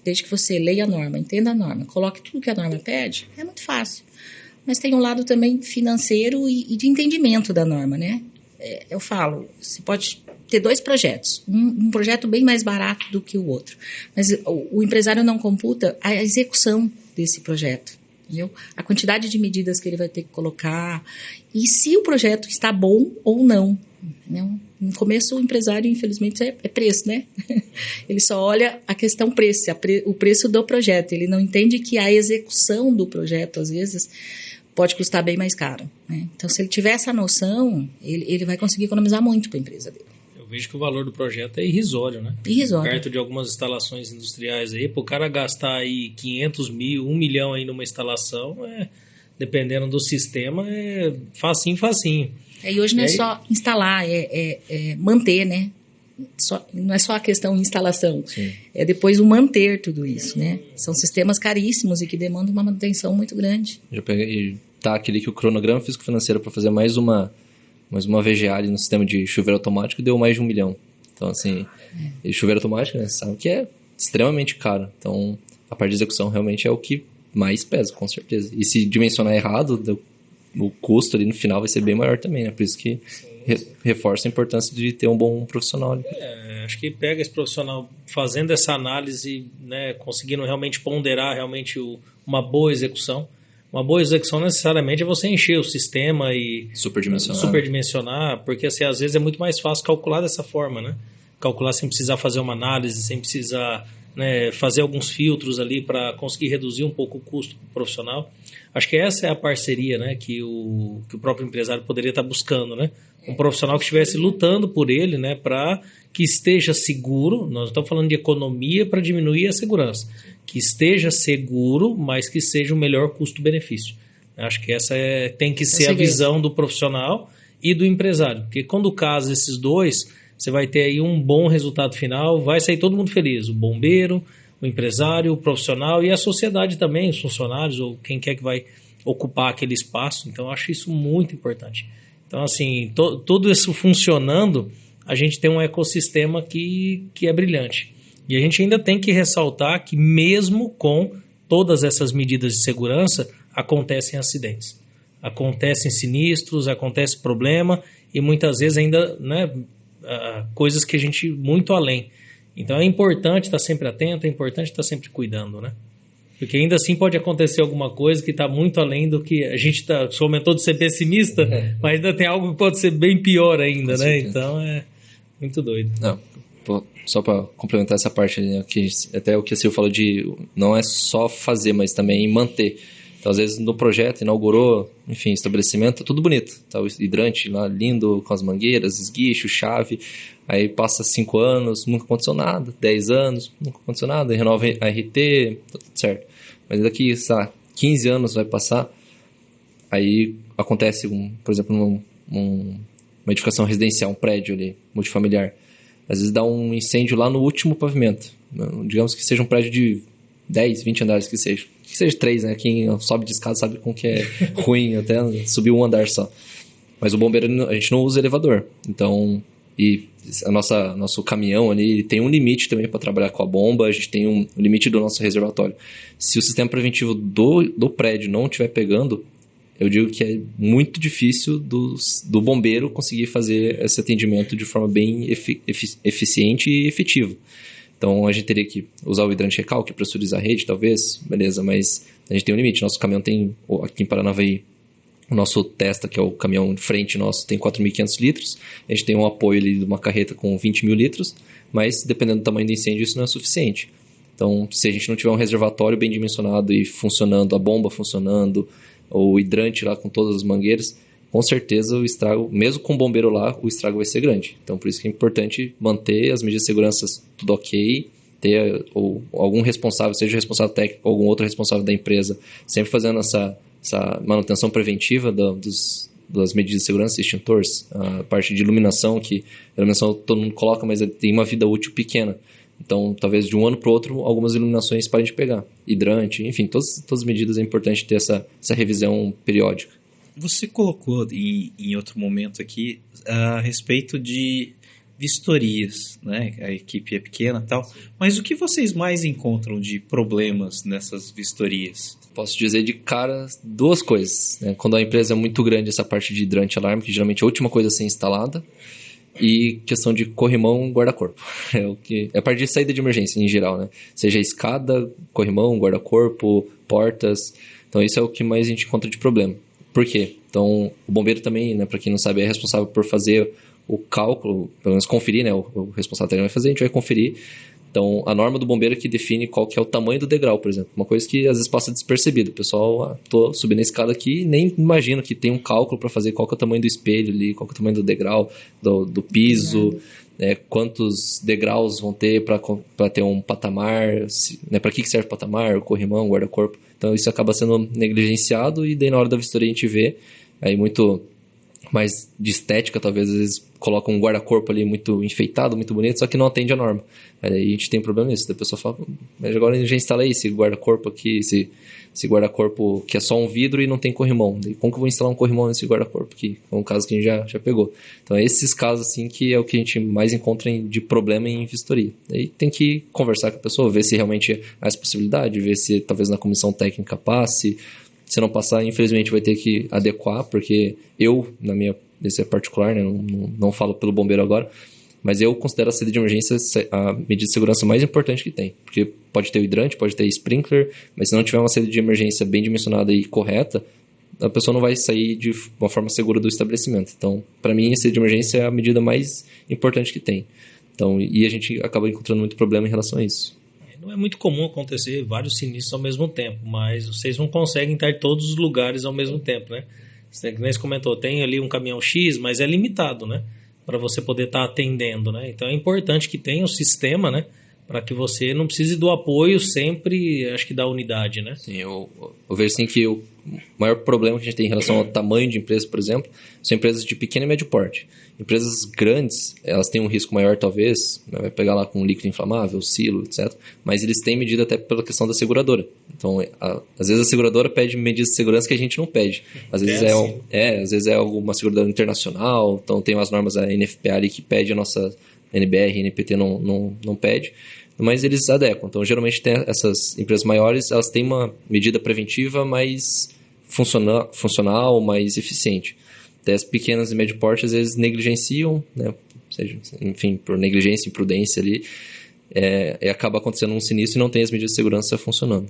Desde que você leia a norma, entenda a norma, coloque tudo que a norma pede, é muito fácil. Mas tem um lado também financeiro e de entendimento da norma, né? Eu falo, você pode ter 2 projetos, um projeto bem mais barato do que o outro, mas o empresário não computa a execução desse projeto, entendeu? A quantidade de medidas que ele vai ter que colocar e se o projeto está bom ou não, entendeu? No começo o empresário, infelizmente, é preço, né? Ele só olha a questão preço, o preço do projeto, ele não entende que a execução do projeto, às vezes, pode custar bem mais caro, né? Então, se ele tiver essa noção, ele vai conseguir economizar muito para a empresa dele. Eu vejo que o valor do projeto é irrisório, né? Irrisório. Perto de algumas instalações industriais aí, para o cara gastar aí 500 mil, 1 milhão aí numa instalação, dependendo do sistema, é facinho. E hoje não é só instalar, é manter, né? Não é só a questão de instalação, Sim. É depois o manter tudo isso, né? São sistemas caríssimos e que demandam uma manutenção muito grande. Já peguei, aquele que o cronograma físico-financeiro para fazer mais uma VGA ali no sistema de chuveiro automático deu mais de 1 milhão. Então, assim, e chuveiro automático, né, sabe que é extremamente caro. Então, a parte de execução realmente é o que mais pesa, com certeza. E se dimensionar errado, o custo ali no final vai ser bem maior também, né? Por isso que reforça a importância de ter um bom profissional ali. Acho que pega esse profissional fazendo essa análise, né, conseguindo realmente ponderar realmente uma boa execução. Uma boa execução necessariamente é você encher o sistema e superdimensionar, porque assim, às vezes é muito mais fácil calcular dessa forma, né? Calcular sem precisar fazer uma análise, sem precisar, né, fazer alguns filtros ali para conseguir reduzir um pouco o custo profissional. Acho que essa é a parceria, né, que o próprio empresário poderia estar buscando, né? Um profissional que estivesse lutando por ele, né, para que esteja seguro. Nós estamos falando de economia para diminuir a segurança. Que esteja seguro, mas que seja o melhor custo-benefício. Acho que essa tem que ser a visão do profissional e do empresário. Porque quando casa esses dois, você vai ter aí um bom resultado final, vai sair todo mundo feliz. O bombeiro, o empresário, o profissional e a sociedade também, os funcionários ou quem quer que vai ocupar aquele espaço. Então, eu acho isso muito importante. Então, assim, tudo isso funcionando, a gente tem um ecossistema que é brilhante. E a gente ainda tem que ressaltar que mesmo com todas essas medidas de segurança, acontecem acidentes. Acontecem sinistros, acontece problema e muitas vezes ainda, né, coisas que a gente muito além. Então é importante estar sempre atento, é importante estar sempre cuidando, né? Porque ainda assim pode acontecer alguma coisa que está muito além do que a gente comentou de ser pessimista, mas ainda tem algo que pode ser bem pior ainda, né? Então é muito doido. Não, só para complementar essa parte, né, que até o que a Sil falou de não é só fazer, mas também manter. Então, às vezes, no projeto, inaugurou, enfim, estabelecimento, tudo bonito. Tá, o hidrante lá, lindo, com as mangueiras, esguicho, chave. Aí passa 5 anos, nunca aconteceu nada. 10 anos, nunca aconteceu nada. Aí renova a RT, tá tudo certo. Mas daqui, 15 anos vai passar. Aí acontece, por exemplo, uma edificação residencial, um prédio ali, multifamiliar. Às vezes dá um incêndio lá no último pavimento. Digamos que seja um prédio de 10, 20 andares que seja. Que seja 3, né? Quem sobe de escada sabe como que é ruim até subir um andar só. Mas o bombeiro, a gente não usa elevador. Então, e nosso caminhão ali tem um limite também para trabalhar com a bomba. A gente tem um limite do nosso reservatório. Se o sistema preventivo do prédio não estiver pegando, eu digo que é muito difícil do bombeiro conseguir fazer esse atendimento de forma bem eficiente e efetiva. Então, a gente teria que usar o hidrante recalque, pressurizar a rede, talvez, beleza, mas a gente tem um limite. Nosso caminhão tem, aqui em Paranavaí, o nosso Testa, que é o caminhão de frente nosso, tem 4.500 litros. A gente tem um apoio ali de uma carreta com 20 mil litros, mas dependendo do tamanho do incêndio, isso não é suficiente. Então, se a gente não tiver um reservatório bem dimensionado e funcionando, a bomba funcionando, o hidrante lá com todas as mangueiras, com certeza o estrago, mesmo com o bombeiro lá, o estrago vai ser grande. Então, por isso que é importante manter as medidas de segurança tudo ok, ter algum responsável, seja o responsável técnico ou algum outro responsável da empresa, sempre fazendo essa manutenção preventiva das medidas de segurança, extintores, a parte de iluminação, que a iluminação todo mundo coloca, mas tem uma vida útil pequena. Então, talvez de um ano para o outro, algumas iluminações parem de pegar. Hidrante, enfim, todas as medidas é importante ter essa revisão periódica. Você colocou em outro momento aqui a respeito de vistorias, né? A equipe é pequena e tal, mas o que vocês mais encontram de problemas nessas vistorias? Posso dizer de cara duas coisas, né? Quando a empresa é muito grande, essa parte de hidrante alarme, que geralmente é a última coisa a ser instalada, e questão de corrimão, guarda-corpo. É a parte de saída de emergência em geral, né? Seja escada, corrimão, guarda-corpo, portas. Então, isso é o que mais a gente encontra de problema. Por quê? Então, o bombeiro também, né, para quem não sabe, é responsável por fazer o cálculo, pelo menos conferir, né? O responsável técnico vai fazer, a gente vai conferir. Então, a norma do bombeiro é que define qual que é o tamanho do degrau, por exemplo. Uma coisa que às vezes passa despercebido. O pessoal, tô subindo a escada aqui e nem imagino que tem um cálculo para fazer qual que é o tamanho do espelho ali, qual que é o tamanho do degrau, do piso, quantos degraus vão ter para ter um patamar, né, para que serve o patamar, o corrimão, o guarda-corpo. Então, isso acaba sendo negligenciado e daí na hora da vistoria a gente vê aí muito mais de estética, talvez, às vezes colocam um guarda-corpo ali muito enfeitado, muito bonito, só que não atende a norma. Aí a gente tem problema nisso. A pessoa fala, mas agora eu já instalei esse guarda-corpo aqui, esse guarda-corpo que é só um vidro e não tem corrimão. Daí, como que eu vou instalar um corrimão nesse guarda-corpo aqui? É um caso que a gente já pegou. Então, esses casos, assim, que é o que a gente mais encontra de problema em vistoria. Aí tem que conversar com a pessoa, ver se realmente há essa possibilidade, ver se talvez na comissão técnica passe. Se não passar, infelizmente, vai ter que adequar, porque esse é particular, né? Não falo pelo bombeiro agora, mas eu considero a saída de emergência a medida de segurança mais importante que tem, porque pode ter o hidrante, pode ter sprinkler, mas se não tiver uma saída de emergência bem dimensionada e correta, a pessoa não vai sair de uma forma segura do estabelecimento. Então, para mim, a saída de emergência é a medida mais importante que tem. Então, e a gente acaba encontrando muito problema em relação a isso. Não é muito comum acontecer vários sinistros ao mesmo tempo, mas vocês não conseguem estar em todos os lugares ao mesmo tempo, né? Você comentou, tem ali um caminhão X, mas é limitado, né? Para você poder estar atendendo, né? Então é importante que tenha um sistema, né? Para que você não precise do apoio sempre, acho que da unidade, né? Sim, eu vejo assim que o maior problema que a gente tem em relação ao tamanho de empresa, por exemplo, são empresas de pequeno e médio porte. Empresas grandes, elas têm um risco maior talvez, né? Vai pegar lá com líquido inflamável, silo, etc. Mas eles têm medida até pela questão da seguradora. Então, às vezes a seguradora pede medidas de segurança que a gente não pede. Às vezes às vezes é alguma seguradora internacional, então tem umas normas da NFPA ali que pede, a nossa NBR, NPT não pede, mas eles adequam. Então, geralmente, essas empresas maiores, elas têm uma medida preventiva mais funcional, mais eficiente. Até as pequenas e médio porte, às vezes, negligenciam, né? Seja, enfim, por negligência, imprudência ali, e acaba acontecendo um sinistro e não tem as medidas de segurança funcionando.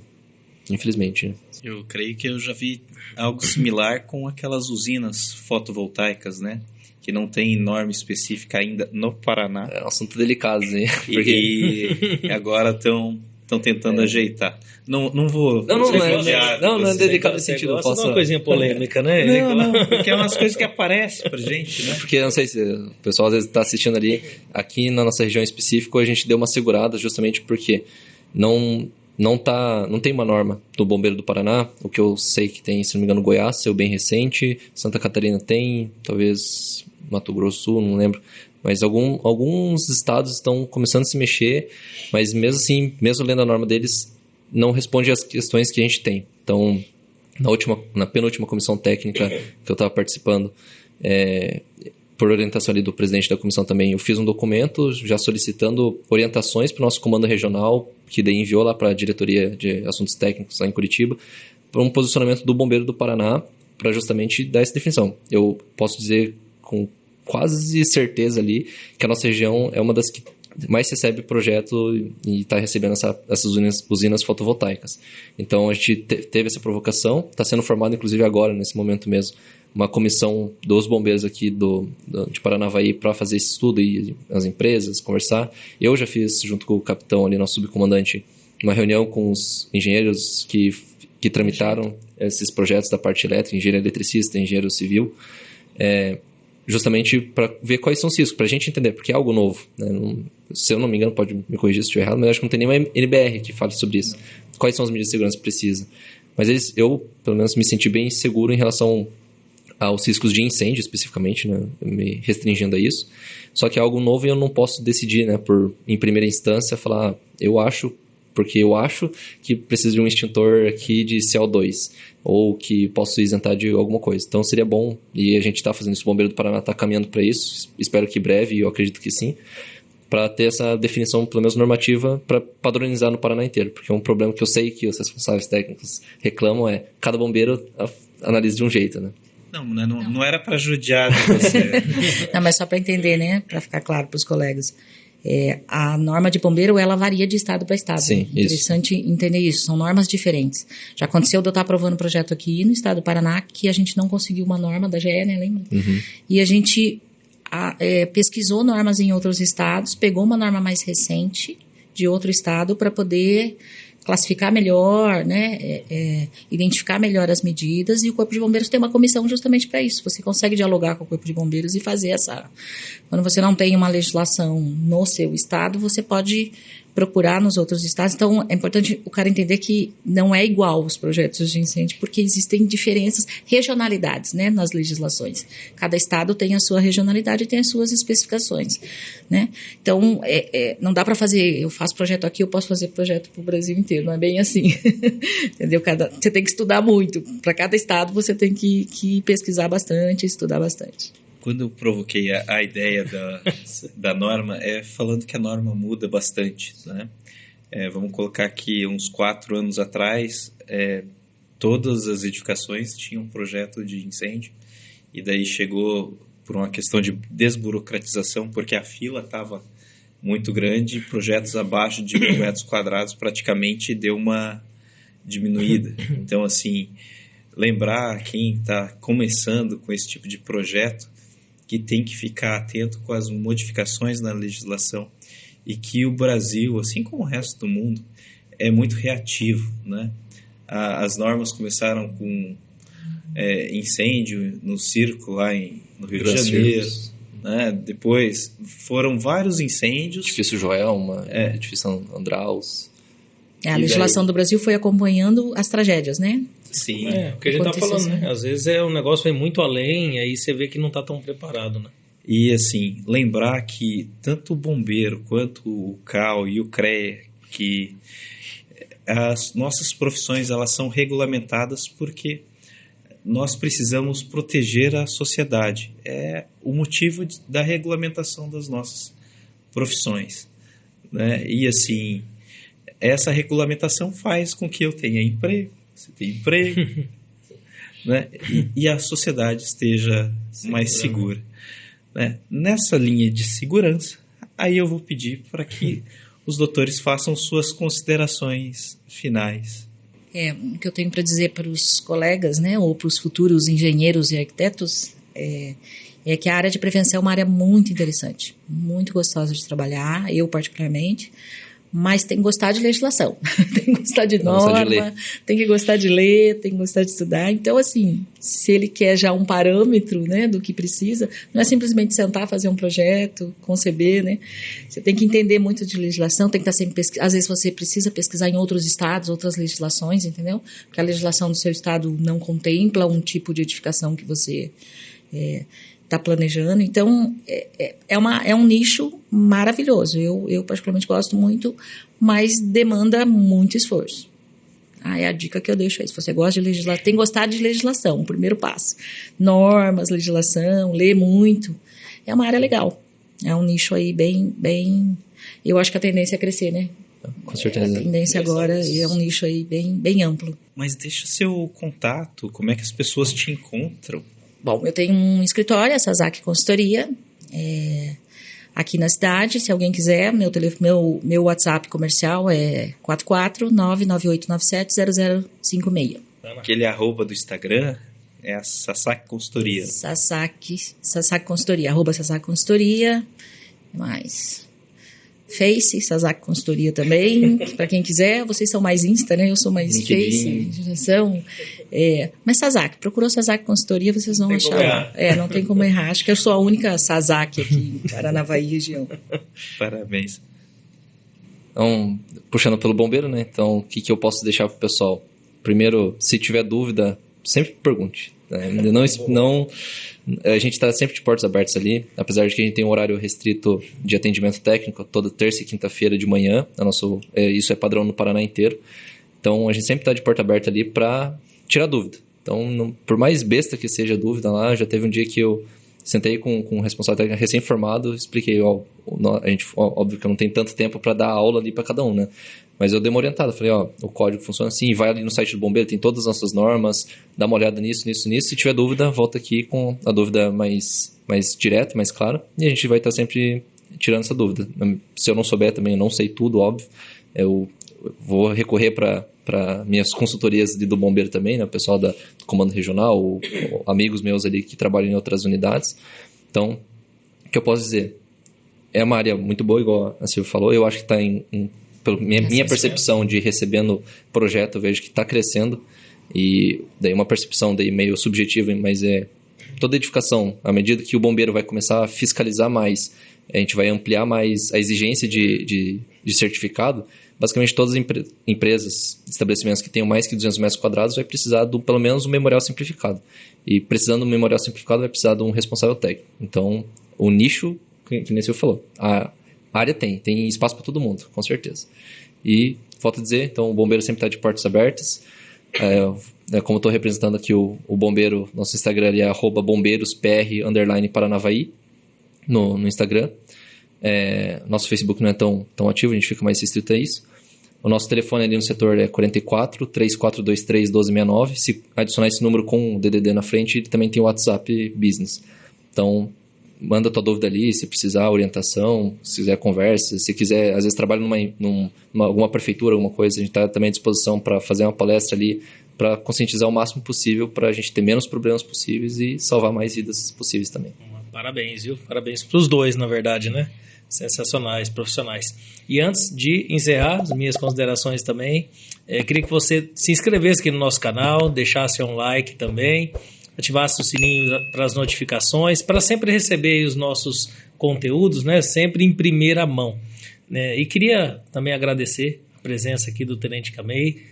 Infelizmente, né? Eu creio que eu já vi algo similar com aquelas usinas fotovoltaicas, né? Que não tem norma específica ainda no Paraná. É um assunto delicado, hein? E agora estão tentando ajeitar. Não vou... Não é delicado nesse sentido. Gosta de uma coisinha polêmica, né? Não, porque é umas coisas que aparecem pra gente, né? Porque, não sei se o pessoal às vezes está assistindo ali, aqui na nossa região específica, a gente deu uma segurada justamente porque não tem uma norma do Bombeiro do Paraná, o que eu sei que tem, se não me engano, Goiás, seu bem recente, Santa Catarina tem, talvez Mato Grosso do Sul, não lembro, mas alguns estados estão começando a se mexer, mas mesmo assim, mesmo lendo a norma deles, não responde às questões que a gente tem. Então, na penúltima comissão técnica que eu estava participando, por orientação ali do presidente da comissão também, eu fiz um documento já solicitando orientações para o nosso comando regional, que daí enviou lá para a diretoria de assuntos técnicos lá em Curitiba, para um posicionamento do Bombeiro do Paraná, para justamente dar essa definição. Eu posso dizer com quase certeza ali que a nossa região é uma das que mais recebe projeto e está recebendo essas usinas fotovoltaicas. Então, a gente teve essa provocação, está sendo formado, inclusive, agora, nesse momento mesmo, uma comissão dos bombeiros aqui de Paranavaí para fazer esse estudo e as empresas, conversar. Eu já fiz, junto com o capitão ali, nosso subcomandante, uma reunião com os engenheiros que tramitaram esses projetos da parte elétrica, engenheiro eletricista, engenheiro civil, justamente para ver quais são os riscos, para a gente entender, porque é algo novo. Né? Se eu não me engano, pode me corrigir se estiver errado, mas acho que não tem nenhuma NBR que fale sobre isso. Quais são as medidas de segurança que precisa. Mas eu, pelo menos, me senti bem seguro em relação aos riscos de incêndio, especificamente, né? Me restringindo a isso. Só que é algo novo e eu não posso decidir, né? Em primeira instância, falar, porque eu acho que precisa de um extintor aqui de CO2, ou que posso isentar de alguma coisa. Então seria bom, e a gente está fazendo isso, o Bombeiro do Paraná está caminhando para isso, espero que breve, e eu acredito que sim, para ter essa definição, pelo menos normativa, para padronizar no Paraná inteiro, porque é um problema que eu sei que os responsáveis técnicos reclamam, cada bombeiro analisa de um jeito, né? Não era para judiar de você. Não, mas só para entender, né? Para ficar claro para os colegas. A norma de bombeiro, ela varia de estado para estado. Sim, interessante entender isso. São normas diferentes. Já aconteceu de eu estar aprovando um projeto aqui no estado do Paraná que a gente não conseguiu uma norma da GE, né? Lembra? Uhum. E a gente pesquisou normas em outros estados, pegou uma norma mais recente de outro estado para poder classificar melhor, né, identificar melhor as medidas, e o Corpo de Bombeiros tem uma comissão justamente para isso. Você consegue dialogar com o Corpo de Bombeiros e fazer Quando você não tem uma legislação no seu estado, você pode procurar nos outros estados. Então, é importante o cara entender que não é igual os projetos de incêndio, porque existem diferenças, regionalidades, né, nas legislações. Cada estado tem a sua regionalidade e tem as suas especificações, né? Então, não dá para fazer, eu faço projeto aqui, eu posso fazer projeto para o Brasil inteiro, não é bem assim. Entendeu? Você tem que estudar muito. Para cada estado, você tem que pesquisar bastante, estudar bastante. Quando eu provoquei a ideia da norma, falando que a norma muda bastante, né? Vamos colocar que uns 4 anos atrás, todas as edificações tinham um projeto de incêndio, e daí chegou por uma questão de desburocratização, porque a fila estava muito grande, projetos abaixo de 1.000 metros quadrados praticamente deu uma diminuída. Então, assim, lembrar quem está começando com esse tipo de projeto que tem que ficar atento com as modificações na legislação, e que o Brasil, assim como o resto do mundo, é muito reativo, né? As normas começaram com incêndio no circo lá no Rio de Janeiro, né? Depois foram vários incêndios. Edifício Joelma, edifício Andraus. A legislação do Brasil foi acompanhando as tragédias, né? Sim. O que a gente está falando, né? Às vezes o negócio vai muito além, aí você vê que não está tão preparado, né? E, assim, lembrar que tanto o bombeiro quanto o CAL e o CREA, que as nossas profissões, elas são regulamentadas porque nós precisamos proteger a sociedade. É o motivo da regulamentação das nossas profissões, né? E, assim, essa regulamentação faz com que eu tenha emprego, você tenha emprego, né? E a sociedade esteja mais segura, né? Nessa linha de segurança, aí eu vou pedir para que os doutores façam suas considerações finais. O que eu tenho para dizer para os colegas, né, ou para os futuros engenheiros e arquitetos, é que a área de prevenção é uma área muito interessante, muito gostosa de trabalhar, eu particularmente, mas tem que gostar de legislação, tem que gostar de norma, tem que gostar de ler, tem que gostar de estudar. Então, assim, se ele quer já um parâmetro, né, do que precisa, não é simplesmente sentar, fazer um projeto, conceber, né? Você tem que entender muito de legislação, tem que estar sempre pesquisando. Às vezes você precisa pesquisar em outros estados, outras legislações, entendeu? Porque a legislação do seu estado não contempla um tipo de edificação que você está planejando. Então, é um nicho maravilhoso. Eu particularmente gosto muito, mas demanda muito esforço. É a dica que eu deixo aí. Se você gosta de legislação, tem que gostar de legislação, o primeiro passo. Normas, legislação, ler muito. É uma área legal. É um nicho aí bem... Eu acho que a tendência é crescer, né? Com certeza. A tendência agora é um nicho aí bem amplo. Mas deixa seu contato, como é que as pessoas te encontram? Bom, eu tenho um escritório, a Sasaki Consultoria. aqui na cidade. Se alguém quiser, meu WhatsApp comercial é 44998970056. Aquele @ do Instagram é a Sasaki Consultoria. Sasaki Consultoria, @Sasaki Consultoria, mais Face, Sasaki Consultoria também, para quem quiser. Vocês são mais Insta, né? Eu sou mais LinkedIn. Face, mas Sasaki, procurou Sasaki Consultoria, vocês vão achar. Não tem como errar. Acho que eu sou a única Sasaki aqui em Paranavaí região. Parabéns. Então, puxando pelo bombeiro, né? Então, o que eu posso deixar para o pessoal? Primeiro, se tiver dúvida, sempre pergunte. Né? A gente está sempre de portas abertas ali, apesar de que a gente tem um horário restrito de atendimento técnico toda terça e quinta-feira de manhã. Isso é padrão no Paraná inteiro. Então, a gente sempre está de porta aberta ali para tirar dúvida. Então, por mais besta que seja a dúvida lá, já teve um dia que eu sentei com um responsável técnico recém-formado, expliquei, óbvio que eu não tenho tanto tempo para dar aula ali para cada um, né? Mas eu dei uma orientada, falei, o código funciona assim, vai ali no site do bombeiro, tem todas as nossas normas, dá uma olhada nisso. Se tiver dúvida, volta aqui com a dúvida mais direta, mais clara, e a gente vai estar sempre tirando essa dúvida. Se eu não souber também, eu não sei tudo, óbvio, eu vou recorrer para minhas consultorias do bombeiro também, né, o pessoal do comando regional, ou amigos meus ali que trabalham em outras unidades. Então, o que eu posso dizer? É uma área muito boa, igual a Silvia falou, eu acho que está pela minha percepção de recebendo projeto, eu vejo que está crescendo, e daí uma percepção daí meio subjetiva, mas toda edificação, à medida que o bombeiro vai começar a fiscalizar mais, a gente vai ampliar mais a exigência de certificado. Basicamente todas as empresas, estabelecimentos que tenham mais que 200 metros quadrados vai precisar pelo menos um memorial simplificado, e precisando de um memorial simplificado vai precisar de um responsável técnico. Então o nicho, que nem você falou, a área tem espaço para todo mundo, com certeza. E, falta dizer, então o bombeiro sempre está de portas abertas. Como eu estou representando aqui o bombeiro, nosso Instagram ali é @bombeirospr_Paranavaí no Instagram. Nosso Facebook não é tão ativo, a gente fica mais restrito a isso. O nosso telefone ali no setor é 44-3423-1269. Se adicionar esse número com o DDD na frente, ele também tem o WhatsApp Business. Então, manda tua dúvida ali, se precisar orientação, se quiser conversa, se quiser, às vezes trabalha alguma prefeitura, alguma coisa, a gente está também à disposição para fazer uma palestra ali, para conscientizar o máximo possível, para a gente ter menos problemas possíveis e salvar mais vidas possíveis também. Parabéns, viu? Parabéns para os dois, na verdade, né? Sensacionais, profissionais. E antes de encerrar, as minhas considerações também, queria que você se inscrevesse aqui no nosso canal, deixasse um like também, ativasse o sininho para as notificações, para sempre receber os nossos conteúdos, né? Sempre em primeira mão. E queria também agradecer a presença aqui do Tenente Camei,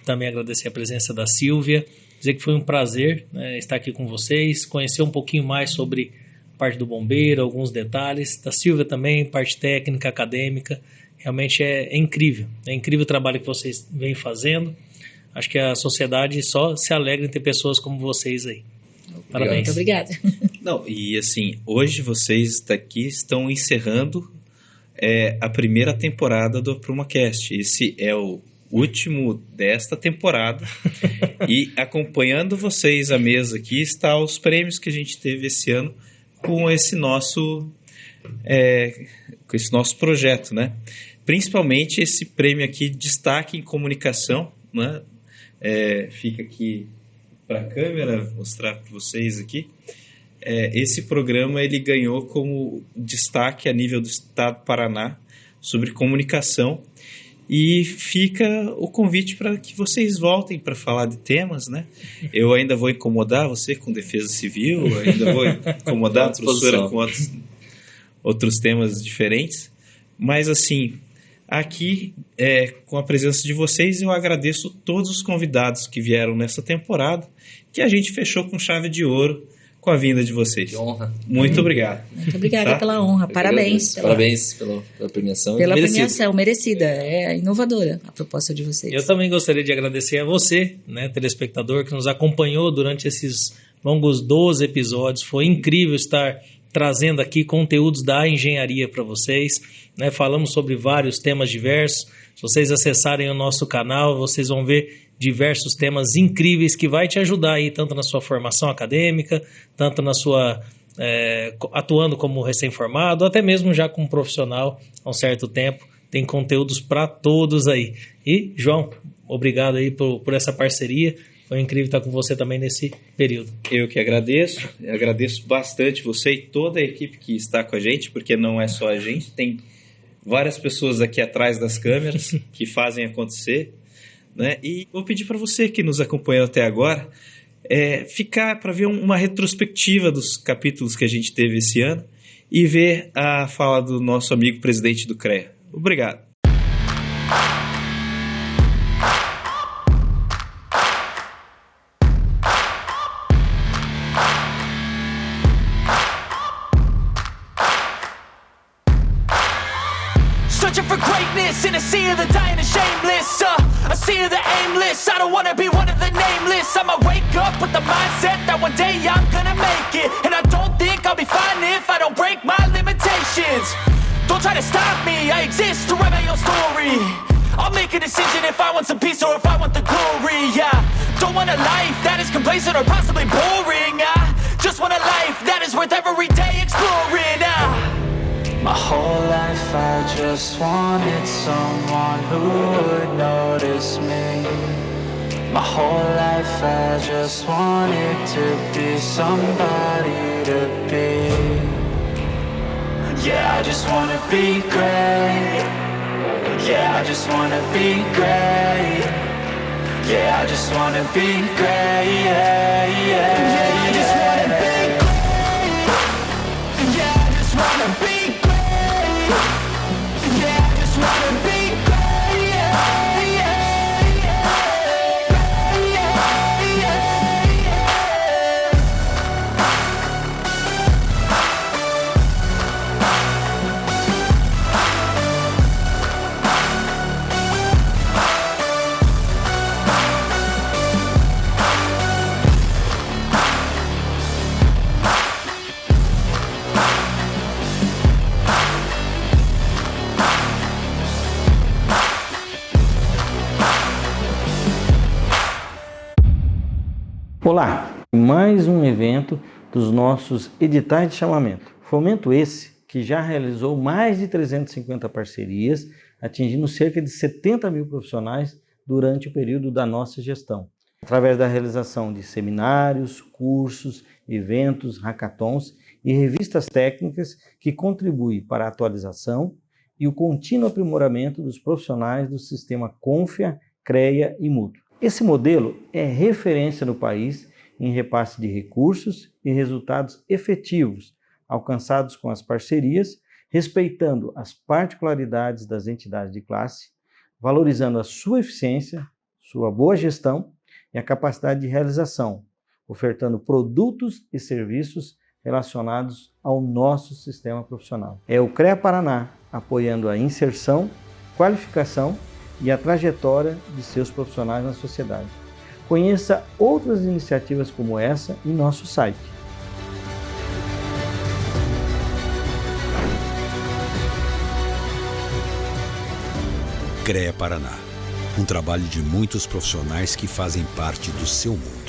também agradecer a presença da Silvia, dizer que foi um prazer, né, estar aqui com vocês, conhecer um pouquinho mais sobre a parte do bombeiro, alguns detalhes, da Silvia também, parte técnica, acadêmica. Realmente é incrível o trabalho que vocês vêm fazendo. Acho que a sociedade só se alegra em ter pessoas como vocês aí. Parabéns. Muito obrigada. Não, e assim, hoje vocês daqui estão encerrando a primeira temporada do AprumaCast. Esse é o último desta temporada. E acompanhando vocês à mesa aqui está os prêmios que a gente teve esse ano com esse nosso projeto, né? Principalmente esse prêmio aqui, Destaque em Comunicação, né? Fica aqui para a câmera, mostrar para vocês aqui. Esse programa ele ganhou como destaque a nível do Estado do Paraná sobre comunicação, e fica o convite para que vocês voltem para falar de temas, né? Eu ainda vou incomodar você com defesa civil, ainda vou incomodar a professora com outros temas diferentes, mas assim, aqui, com a presença de vocês, eu agradeço todos os convidados que vieram nessa temporada, que a gente fechou com chave de ouro com a vinda de vocês. Que honra. Muito obrigado. Muito obrigada pela honra. Parabéns. Parabéns pela premiação. Pela premiação, merecida. É inovadora a proposta de vocês. Eu também gostaria de agradecer a você, né, telespectador, que nos acompanhou durante esses longos 12 episódios. Foi incrível estar trazendo aqui conteúdos da engenharia para vocês, né? Falamos sobre vários temas diversos. Se vocês acessarem o nosso canal, vocês vão ver diversos temas incríveis que vai te ajudar aí, tanto na sua formação acadêmica, tanto na sua atuando como recém-formado, ou até mesmo já como profissional há um certo tempo. Tem conteúdos para todos aí. E, João, obrigado aí por essa parceria. Foi incrível estar com você também nesse período. Eu que agradeço. Eu agradeço bastante você e toda a equipe que está com a gente, porque não é só a gente, tem várias pessoas aqui atrás das câmeras que fazem acontecer, né? E vou pedir para você que nos acompanhou até agora, ficar para ver uma retrospectiva dos capítulos que a gente teve esse ano e ver a fala do nosso amigo presidente do CREA. Obrigado. Searching for greatness in a sea of the dying and shameless, a sea of the aimless. I don't wanna be one of the nameless. I'ma wake up with the mindset that one day I'm gonna make it, and I don't think I'll be fine if I don't break my limitations. Don't try to stop me, I exist to write my own story. I'll make a decision if I want some peace or if I want the glory. Yeah, don't want a life that is complacent or possibly boring. I just want a life that is worth every day exploring. My whole life I just wanted someone who would notice me. My whole life I just wanted to be somebody to be. Yeah, I just wanna be great. Yeah, I just wanna be great. Yeah, I just wanna be great. Yeah, yeah, yeah, I just wanna be great. Yeah, I just wanna be great. Yeah, I just wanna be great. Yeah, yeah, yeah. Yeah, yeah, yeah. Olá, mais um evento dos nossos editais de chamamento. Fomento esse que já realizou mais de 350 parcerias, atingindo cerca de 70 mil profissionais durante o período da nossa gestão, através da realização de seminários, cursos, eventos, hackathons e revistas técnicas que contribuem para a atualização e o contínuo aprimoramento dos profissionais do sistema Confia, CREA e Mútuo. Esse modelo é referência no país em repasse de recursos e resultados efetivos alcançados com as parcerias, respeitando as particularidades das entidades de classe, valorizando a sua eficiência, sua boa gestão e a capacidade de realização, ofertando produtos e serviços relacionados ao nosso sistema profissional. É o CREA Paraná apoiando a inserção, qualificação e a trajetória de seus profissionais na sociedade. Conheça outras iniciativas como essa em nosso site. CREA Paraná, um trabalho de muitos profissionais que fazem parte do seu mundo.